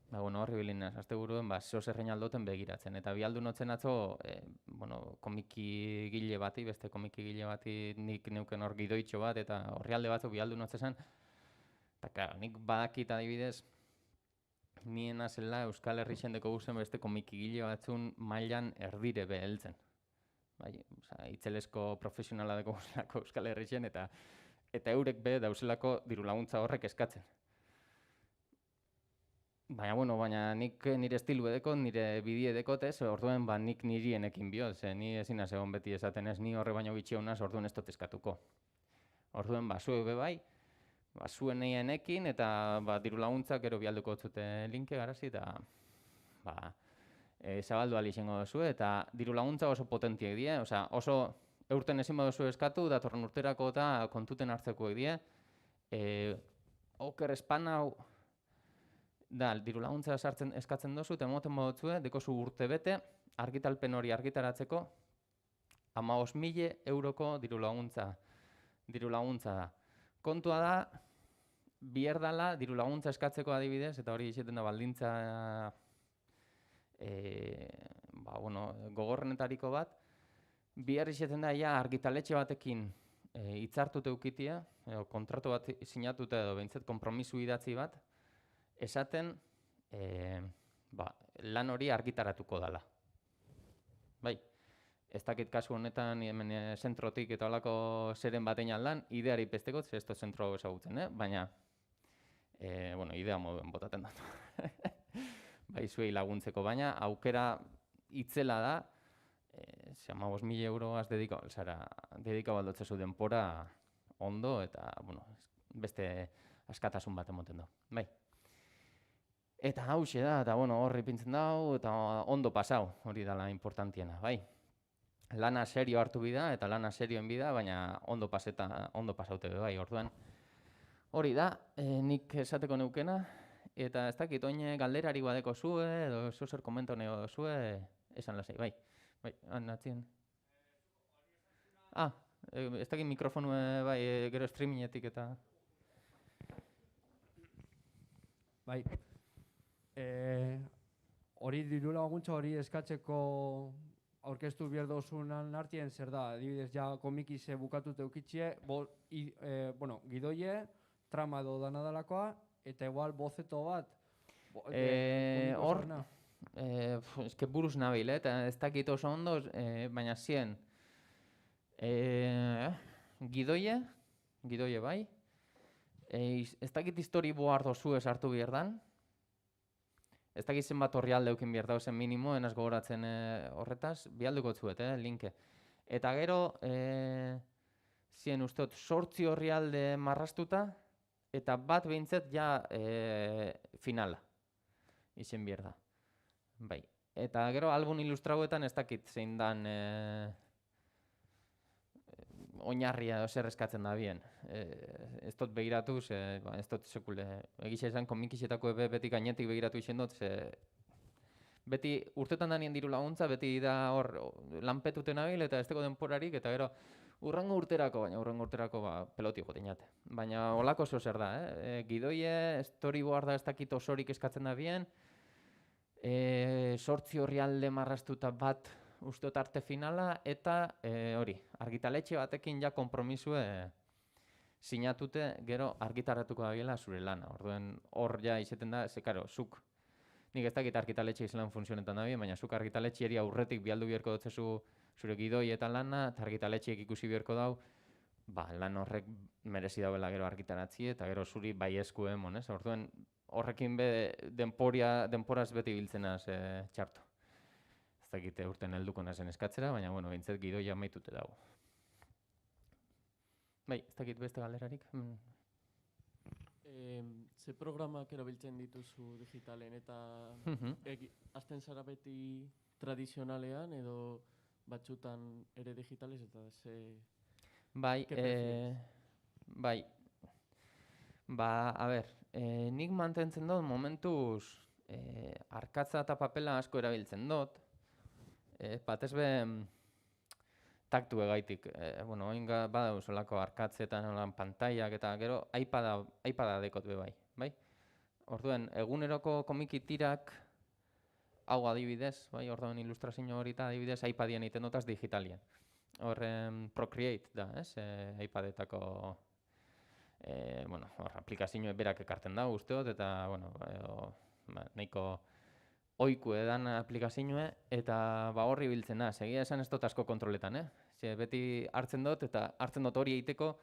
A: horri bilinaz, azteguruen, zeo zerrein aldoten begiratzen, eta bialdu notzen atzo, komiki gile bati, beste komiki gile bati nik neuken hor gidoitxo bat, eta horri alde batzuk bialdu notzen, eta karo, nik badakit adibidez, niena zela Euskal Herri xendeko guzen beste komikigile batzun mailan erdire beheltzen. Itzelesko profesionala deko guzelako Euskal Herri xen eta eurek be dauzelako diru laguntza horrek eskatzen. Baina nik nire estilu edeko, nire bidie edekot ez, orduen nik nirienekin bihot, ze ni ezin egon beti esaten ez, ni horre baino bitxi honaz orduen ez dut eskatuko. Orduen zuek bebai, zuen enekin eta diru laguntzak gero bialduko zute linke garazi eta zabaldu alixengo duzu eta diru laguntza oso potentiek die, oso eurten ezin baduzu eskatu, datorren urterako eta kontuten hartzeko die. Oker espan hau da, diru laguntza eskatzen dozu eta emoten badutzue, dekozu urte bete, argitalpen hori argitaratzeko 15.000 euroko diru laguntza da. Kontua da, bihar dala, diru laguntza eskatzeko adibidez, eta hori izaten da baldintza gogorrenetariko bat, bihar izaten da argitaletxe batekin hitzartute eukitia, kontratu bat sinatuta edo behintzat konpromisu idatzi bat, esaten lan hori argitaratuko dala. Bai, ez dakit kasu honetan, hemen zentrotik eta holako zeren batein aldan, ideari pestekot, ze ez da zentro ezagutzen, baina, idea moduen botaten dut. Bai, zuei laguntzeko, baina aukera itzela da, 15.000 euroaz dedika baldotzezu denpora ondo eta, beste askatasun bat emoten du. Bai. Eta hause da, eta horri pintzen dau, eta ondo pasau, hori dala importantiena, bai. Lana serio hartu bida, eta lana serioen bida, baina ondo pasaute bai, orduan. Hori da, nik esateko neukena, eta ez dakit, oin galderari badeko zue, edo zer komento nego zue, esan lasai, bai. Bai, natzien. Ez dakit mikrofonu, bai, gero streamingetik eta...
B: Bai. Hori diru laguntza hori eskatzeko aurkeztu behar dozunan artien zer da? Adibidez, ja komikize bukatute eukitxie, gidoie, trama edo dana dalakoa, eta igual bozeto bat, komiko
A: Hor,
B: zarna.
A: eske buruz nabil, eta ez dakit oso ondo, baina zien, gidoie bai, ez dakit storyboard dozu esartu behar dan, ez dakit zenbat orrialde eukin behar dauzen minimo, enaz gogoratzen horretaz, bialduko zuet, linke. Eta gero, zien usteot, 8 orrialde marrastuta, eta bat behintzet ja finala izen behar da. Bai. Eta gero album ilustrauetan ez dakit zein dan oinarria edo zer eskatzen da bien. Ez dut begiratu, ez dut sekule. Egisa esan komikisetako beti gainetik begiratu izen dut, beti urtetan danien diru laguntza, beti da hor lanpetuten abil eta ez teko denporarik, eta gero urrengo urterako peloti joten jate. Baina holako zer da, gidoie, storyboarda ez dakit osorik eskatzen da bien, 8 orrialde marrastuta bat usteot arte finala, eta hori, argitaletxe batekin ja konpromisue sinatute gero argitaratuko da biela zure lana. Orduen hor ja izeten da, zuk, nik ez dakit argitaletxe izan funtzionetan da bien, baina zuk argitaletxeari aurretik bialdu biherko dutzezu zure gidoi eta lana, eta argitaletxeek ikusi biherko dau, lan horrek merezi dauela gero argitaratzi, eta gero zuri baiesku emon, ez? Orduen horrekin denporaz beti biltzenaz txarto. Ez dakite urten helduko nazen eskatzera, baina bintzet gidoia amaitute dago. Bai, ez dakit beste galerarik.
C: Ze programak erabiltzen dituzu digitalen eta azten zara beti tradizionalean edo batzutan ere digitales eta ze...
A: Bai, a ber, nik mantentzen dut momentuz arkatza eta papela asko erabiltzen dut, batez be taktu egaitik, oin badauz olako arkatzetan olan pantaiak eta gero iPada dekot be bai? Orduen, eguneroko komiki tirak hau adibidez, bai, orduen ilustrazio hori eta adibidez iPadien egiten dutaz digitalien. Horren Procreate da, ez? iPadetako aplikazio berak ekartzen da usteot, eta, nahiko oiku edan aplikazioa, eta horri biltzen da. Segia esan ez dut asko kontroletan, beti hartzen dut, eta hartzen dut hori egiteko,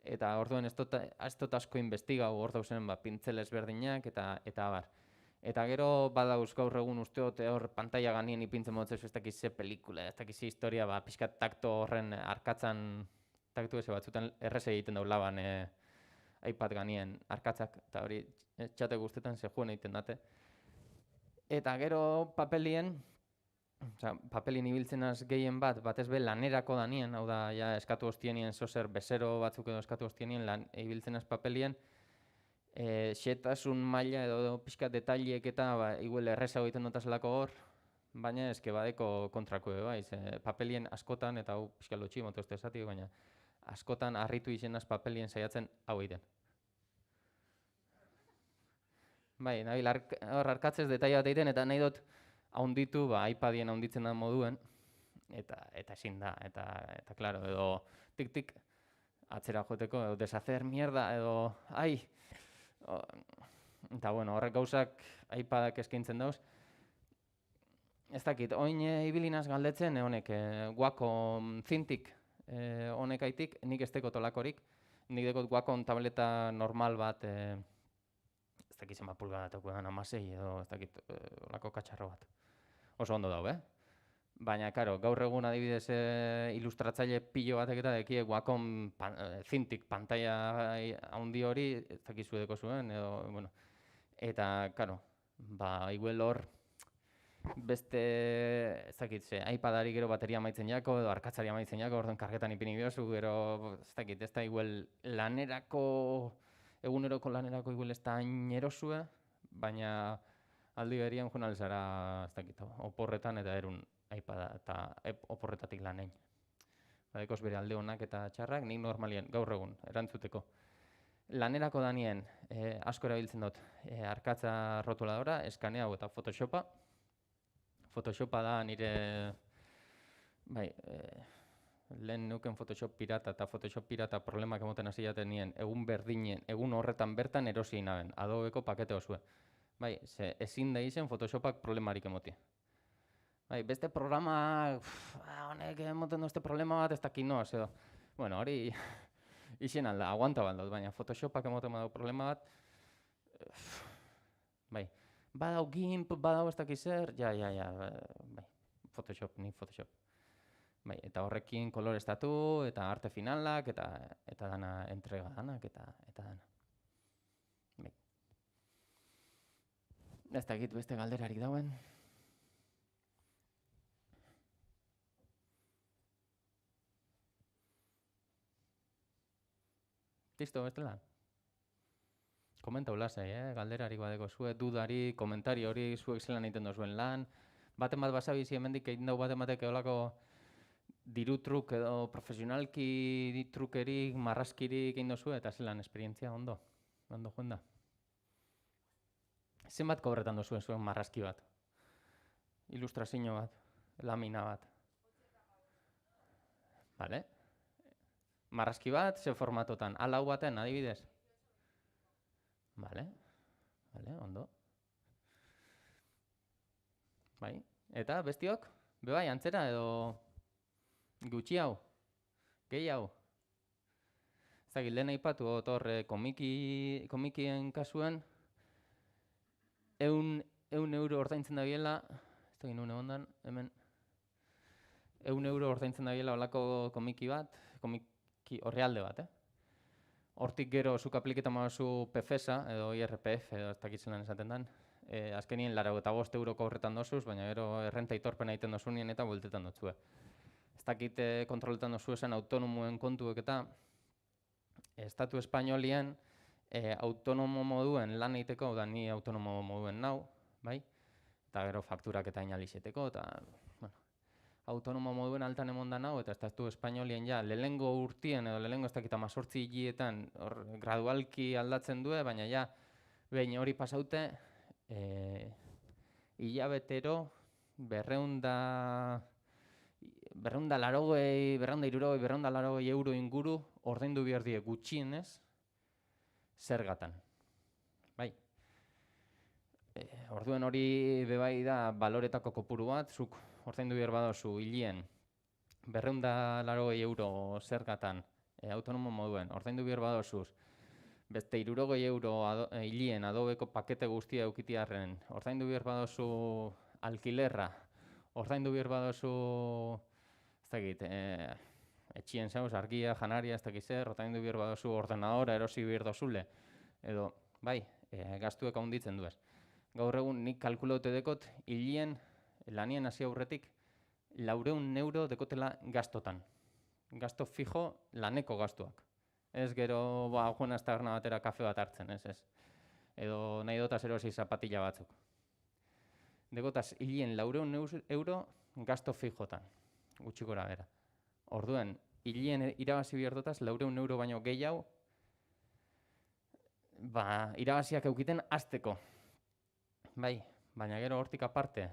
A: eta orduen ez dut asko investigau hor dauzen pintzel ezberdinak, eta abar. Eta gero badauz gaur egun usteot hor pantaila ganien ipintzen modutzezu ez dakiz ze pelikula, ez dakiz ze historia, pixkat takto horren arkatzan, taktu eze batzutan errez egiten daula ban iPad ganien arkatzak, eta hori txate guztetan ze juen egiten date. Eta gero papelien ibiltzenaz gehien batez be lanerako danien, hau da, ja eskatu hostienien zozer bezero batzuk edo eskatu hostienien ibiltzenaz papelien, xetasun maila edo pixka detaileek eta igual errezago egiten dutazelako hor, baina eske badeko kontrako bai, papelien askotan, eta hau pixka lotxi moto ez esatik, baina askotan harritu izenaz papelien saiatzen hau egiten. Bai, nabil hor arkatzez detaile bat egiten, eta nahi dut haunditu, iPadien haunditzen da moduen, eta ezin da, eta klaro, edo tik-tik atzera joteko, edo deshacer mierda, edo, eta horrek gauzak iPadak eskaintzen dauz. Ez dakit, oin ibilinaz galdetzen, honek, Wacom Cintiq honek aitik, nik ez dekot olakorik, nik dekot Wacom tableta normal bat, ez dakit zenbat pulgadatako edan 16 edo ez dakit olako katxarro bat. Oso ondo dau, Baina, karo, gaur egun adibidez ilustratzaile pilo batek eta dekie Wacom Cintiq pantaila handi hori, ez dakizu edeko zuen, edo, eta, karo, igual hor beste, ez dakit, iPadari gero bateria maitzen jako, edo arkatzari maitzen jako, orduan kargetan ipini biozu, gero, ez dakit, ez da igual eguneroko lanerako igual ez da hain erosue, baina aldi berian joan alzara, ez dakit, oporretan eta erun iPada eta oporretatik lanein. Badekoz bere alde honak eta txarrak, nik normalien gaur egun erantzuteko. Lanerako danien asko erabiltzen dut arkatza rotuladora, eskaneau eta Photoshopa. Photoshopa da nire, bai, lehen neuken Photoshop pirata eta Photoshop pirata problemak emoten hasi jaten nien, egun berdinen, egun horretan bertan erosi naben, Adobeko pakete osue. Bai, ezin da izen Photoshopak problemarik emoti. Bai, beste programa, honek emoten duzte problema bat, ez dakit noaz, edo. Bueno, hori izen alda, aguanta baldot, baina Photoshopak emoten badau problema bat, bai, badau GIMP, badau ez dakit zer, bai, Photoshop, ni Photoshop. Bai, eta horrekin koloreztatu, eta arte finalak, eta dana entrega danak, eta dana. Bai. Ez dakit beste galderarik dauen. Listo, bestela? Komenta ulasei, galderarik badeko zue, dudari, komentari hori zuek zelan egiten dozuen lan. Baten bat basabizi hemendik egin dau baten batek eolako diru truk edo profesionalki trukerik, marraskirik egin dozue, eta zelan esperientzia ondo joan da. Zenbat kobretan dozuen zuen marraski bat? Ilustrazio bat, lamina bat. Vale? Marraski bat, ze formatotan? A4 baten, adibidez? Vale, ondo. Bai, eta bestiok? Bebai, antzera edo gutxi hau? Gehi hau? Zagil, lehen aipatu horre komikien kasuen, 100 euro ordaintzen da biela, ez da ginen ondan, hemen, 100 euro ordaintzen da biela olako komiki bat, komiki horrealde bat, Hortik gero zuk apliketa mazu PFESA edo IRPF edo ez dakitzelan esaten den. Azkenien 85 euroko horretan dozuz, baina gero errenta itorpena egiten dozunien eta bueltetan dotzue. Ez dakit kontroletan dozu esan autonomoen kontuek eta Estatu Espainolien autonomo moduen lan egiteko, da ni autonomo moduen nau, bai? Eta gero fakturak eta inalizeteko, eta autonomo moduen altan emon da nau, eta Estatu Espainolien ja lehengo urtien edo lehengo ez dakit 18 hilietan gradualki aldatzen du, baina ja behin hori pasaute hilabetero 280 euro inguru ordaindu behar die gutxienez zergatan. Bai. Orduen hori bebai da baloretako kopuru bat, zuk ordaindu behar badozu hilien 280 euro zergatan autonomo moduen, ordaindu behar badozuz beste 60 euro hilien Adobeko pakete guztia eukitiarren, ordaindu behar badozu alkilerra, ordaindu behar badozu ez dakit, etxien zauz, argia, janaria, ez dakit zer, ordaindu behar badozu ordenadora erosi behar dozule, edo, bai, gastuek handitzen duez. Gaur egun nik kalkulote dekot hilien lanien hasi aurretik 400 euro dekotela gastotan. Gasto fijo laneko gastuak. Ez gero, joan aztagarna batera kafe bat hartzen, ez. Edo nahi dotaz erosi zapatilla batzuk. Dekotaz hilien 400 euro gasto fijotan, gutxi gora bera. Orduen, hilien irabazi behar dotaz 400 euro baino gehiago, irabaziak eukiten hasteko. Bai, baina gero hortik aparte,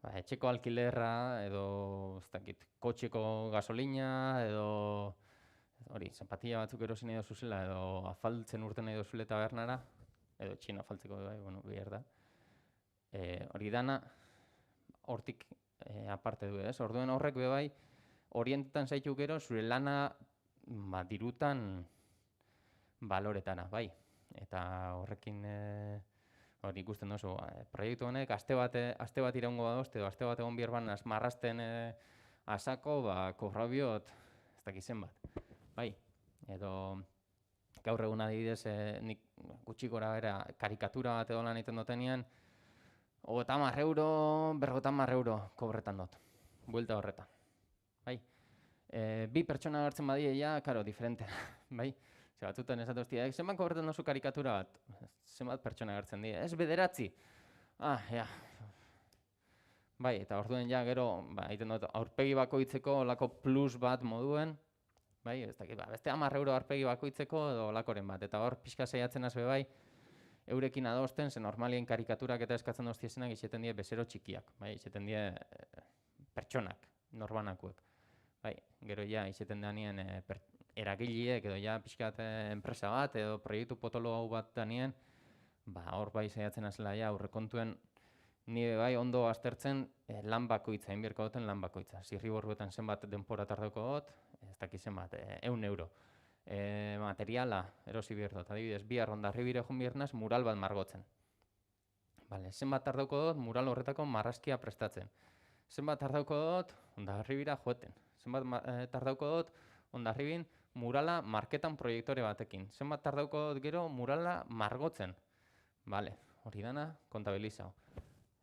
A: etxeko alkilerra, edo, ez dakit, kotxeko gasolina, edo, hori, zapatilla batzuk erosi nahi dozuzela, edo afaltzen urten nahi dozule tabernara, edo txina afaltzeko, bai, behar da. Hori dana, hortik aparte du, ez? Orduen horrek bebai, orientetan zaitu gero, zure lana dirutan baloretara, bai. Eta horrekin hori ikusten duzu, proiektu honek aste bat iraungo badozte, edo aste bat egon bierban marrasten asako, kobrabiot, ez dakizen bat. Bai, edo gaur egun adibidez, nik gutxi gora bera karikatura bat edo lan egiten dutenean, 50 euro, 50 euro kobretan dut, buelta horretan. Bai, bi pertsona hartzen badie ja, karo, diferente, bai. Batzutan esatu hostia, zenbat kobretan dozu karikatura bat? Zenbat pertsona gertzen dira? Ez 9. Ja. Bai, eta orduen ja gero, egiten dut, aurpegi bakoitzeko olako plus bat moduen, bai, ez dakit, beste 10 euro aurpegi bakoitzeko edo olakoren bat, eta hor pixka saiatzen az bai, eurekin adosten, ze normalien karikaturak eta eskatzen doztiezenak izeten die bezero txikiak, bai, izeten die pertsonak, norbanakuek. Bai, gero ja, izeten danien eragileek edo ja pixkat enpresa bat edo proiektu potolo hau bat danien, ba, hor bai saiatzen azela ja aurrekontuen nire bai ondo aztertzen lan bakoitza, inbierko duten lan bakoitza. Zirriborruetan zenbat denpora tardoko dut, ez dakit zenbat, 100 euro. Materiala, erosi behar dut, adibidez, bihar Hondarribira joan biernaz mural bat margotzen. Vale, zenbat tardauko dut mural horretako marrazkia prestatzen. Zenbat tardauko dut Hondarribira joeten. Zenbat tardauko dut Hondarribin murala marketan proiektore batekin. Zenbat tardauko dut gero murala margotzen. Vale, hori dana kontabilizau.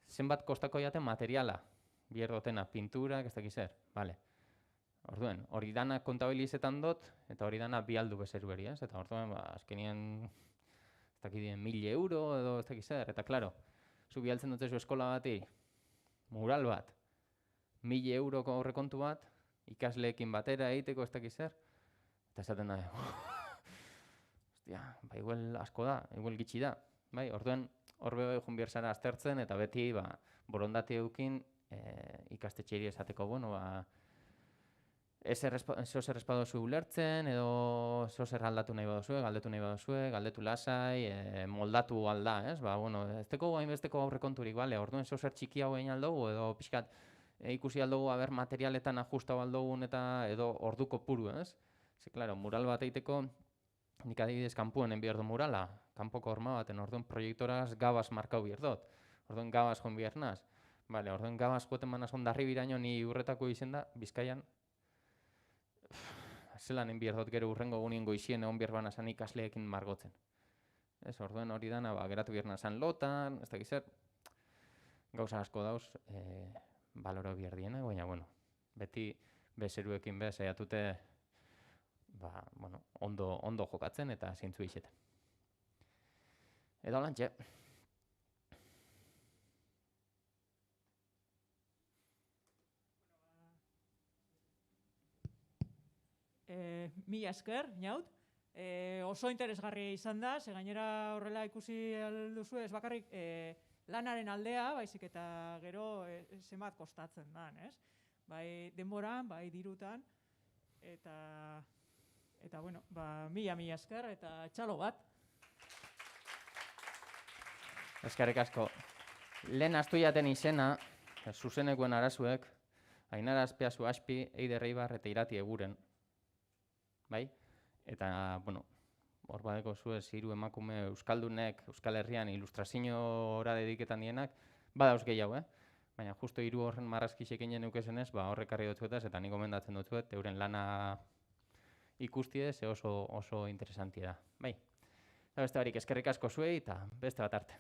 A: Zenbat kostako jaten materiala, bihar dutena, pinturak, ez dakiz zer. Vale. Orduen, hori dana kontabilizetan dut, eta hori dana bialdu bezerueri, ez? Eta orduen, azkenien, ez dakidien, 1000 euro edo ez dakiz zer. Eta, klaro, zu bialtzen dut eskola bati, mural bat, 1000 euroko aurrekontu bat, ikasleekin batera egiteko ez dakiz zer. Eta esaten da, hostia, ba, igual asko da, igual gitxi da. Bai, orduen, horbe joan behar zara aztertzen, eta beti, borondate eukin ikastetxeiri esateko, bueno, zer espadozu ulertzen, edo zer aldatu nahi badozue, galdetu lasai, moldatu alda, ez? Ba, bueno, ez teko hainbesteko aurrekonturik, bale, orduen zer txiki hau egin aldugu, edo pixkat ikusi aldugu, aber materialetan ajustau aldugun, eta edo orduko puru, ez? Ze, klaro, mural bat egiteko, nik adibidez kanpuen enbiar du murala, kanpoko horma baten, orduen proiektoraz gabaz markau bier dut, orduen gabaz joan bier naz. Bale, orduen gabaz joeten manaz Hondarribiraino ni urretako izen da, Bizkaian, zelan enbiar dut gero urrengo gunien goizien egon bier banazan ikasleekin margotzen. Ez, orduen hori dana, geratu bier nazan lotan, ez dakiz zer, gauza asko dauz, baloro bier diena, baina, bueno, beti bezeruekin be, saiatute, bueno, ondo jokatzen eta zeintzu izeten. Edo lantxe.
D: Mila esker, Inaut. Oso interesgarria izan da, ze gainera horrela ikusi alduzu, ez bakarrik lanaren aldea, baizik eta gero zenbat kostatzen da, ez? Bai denboran, bai dirutan, eta bueno, mila esker eta txalo bat.
A: Eskerrik asko. Lehen astu jaten izena, zuzenekoen arazuek, Ainara Azpiazu Aspi, Eider Eibar eta Irati Eguren. Bai? Eta, bueno, hor badeko zuez hiru emakume euskaldunek, Euskal Herrian ilustraziora dediketan dienak, badauz gehiago, Baina justo hiru horren marrazkixek inen eukezenez, horrek arri dutzuetaz, eta nik gomendatzen dutzuet, euren lana ikustie, ze oso interesantia da. Bai? Eta beste barik eskerrik asko zuei, eta beste bat arte.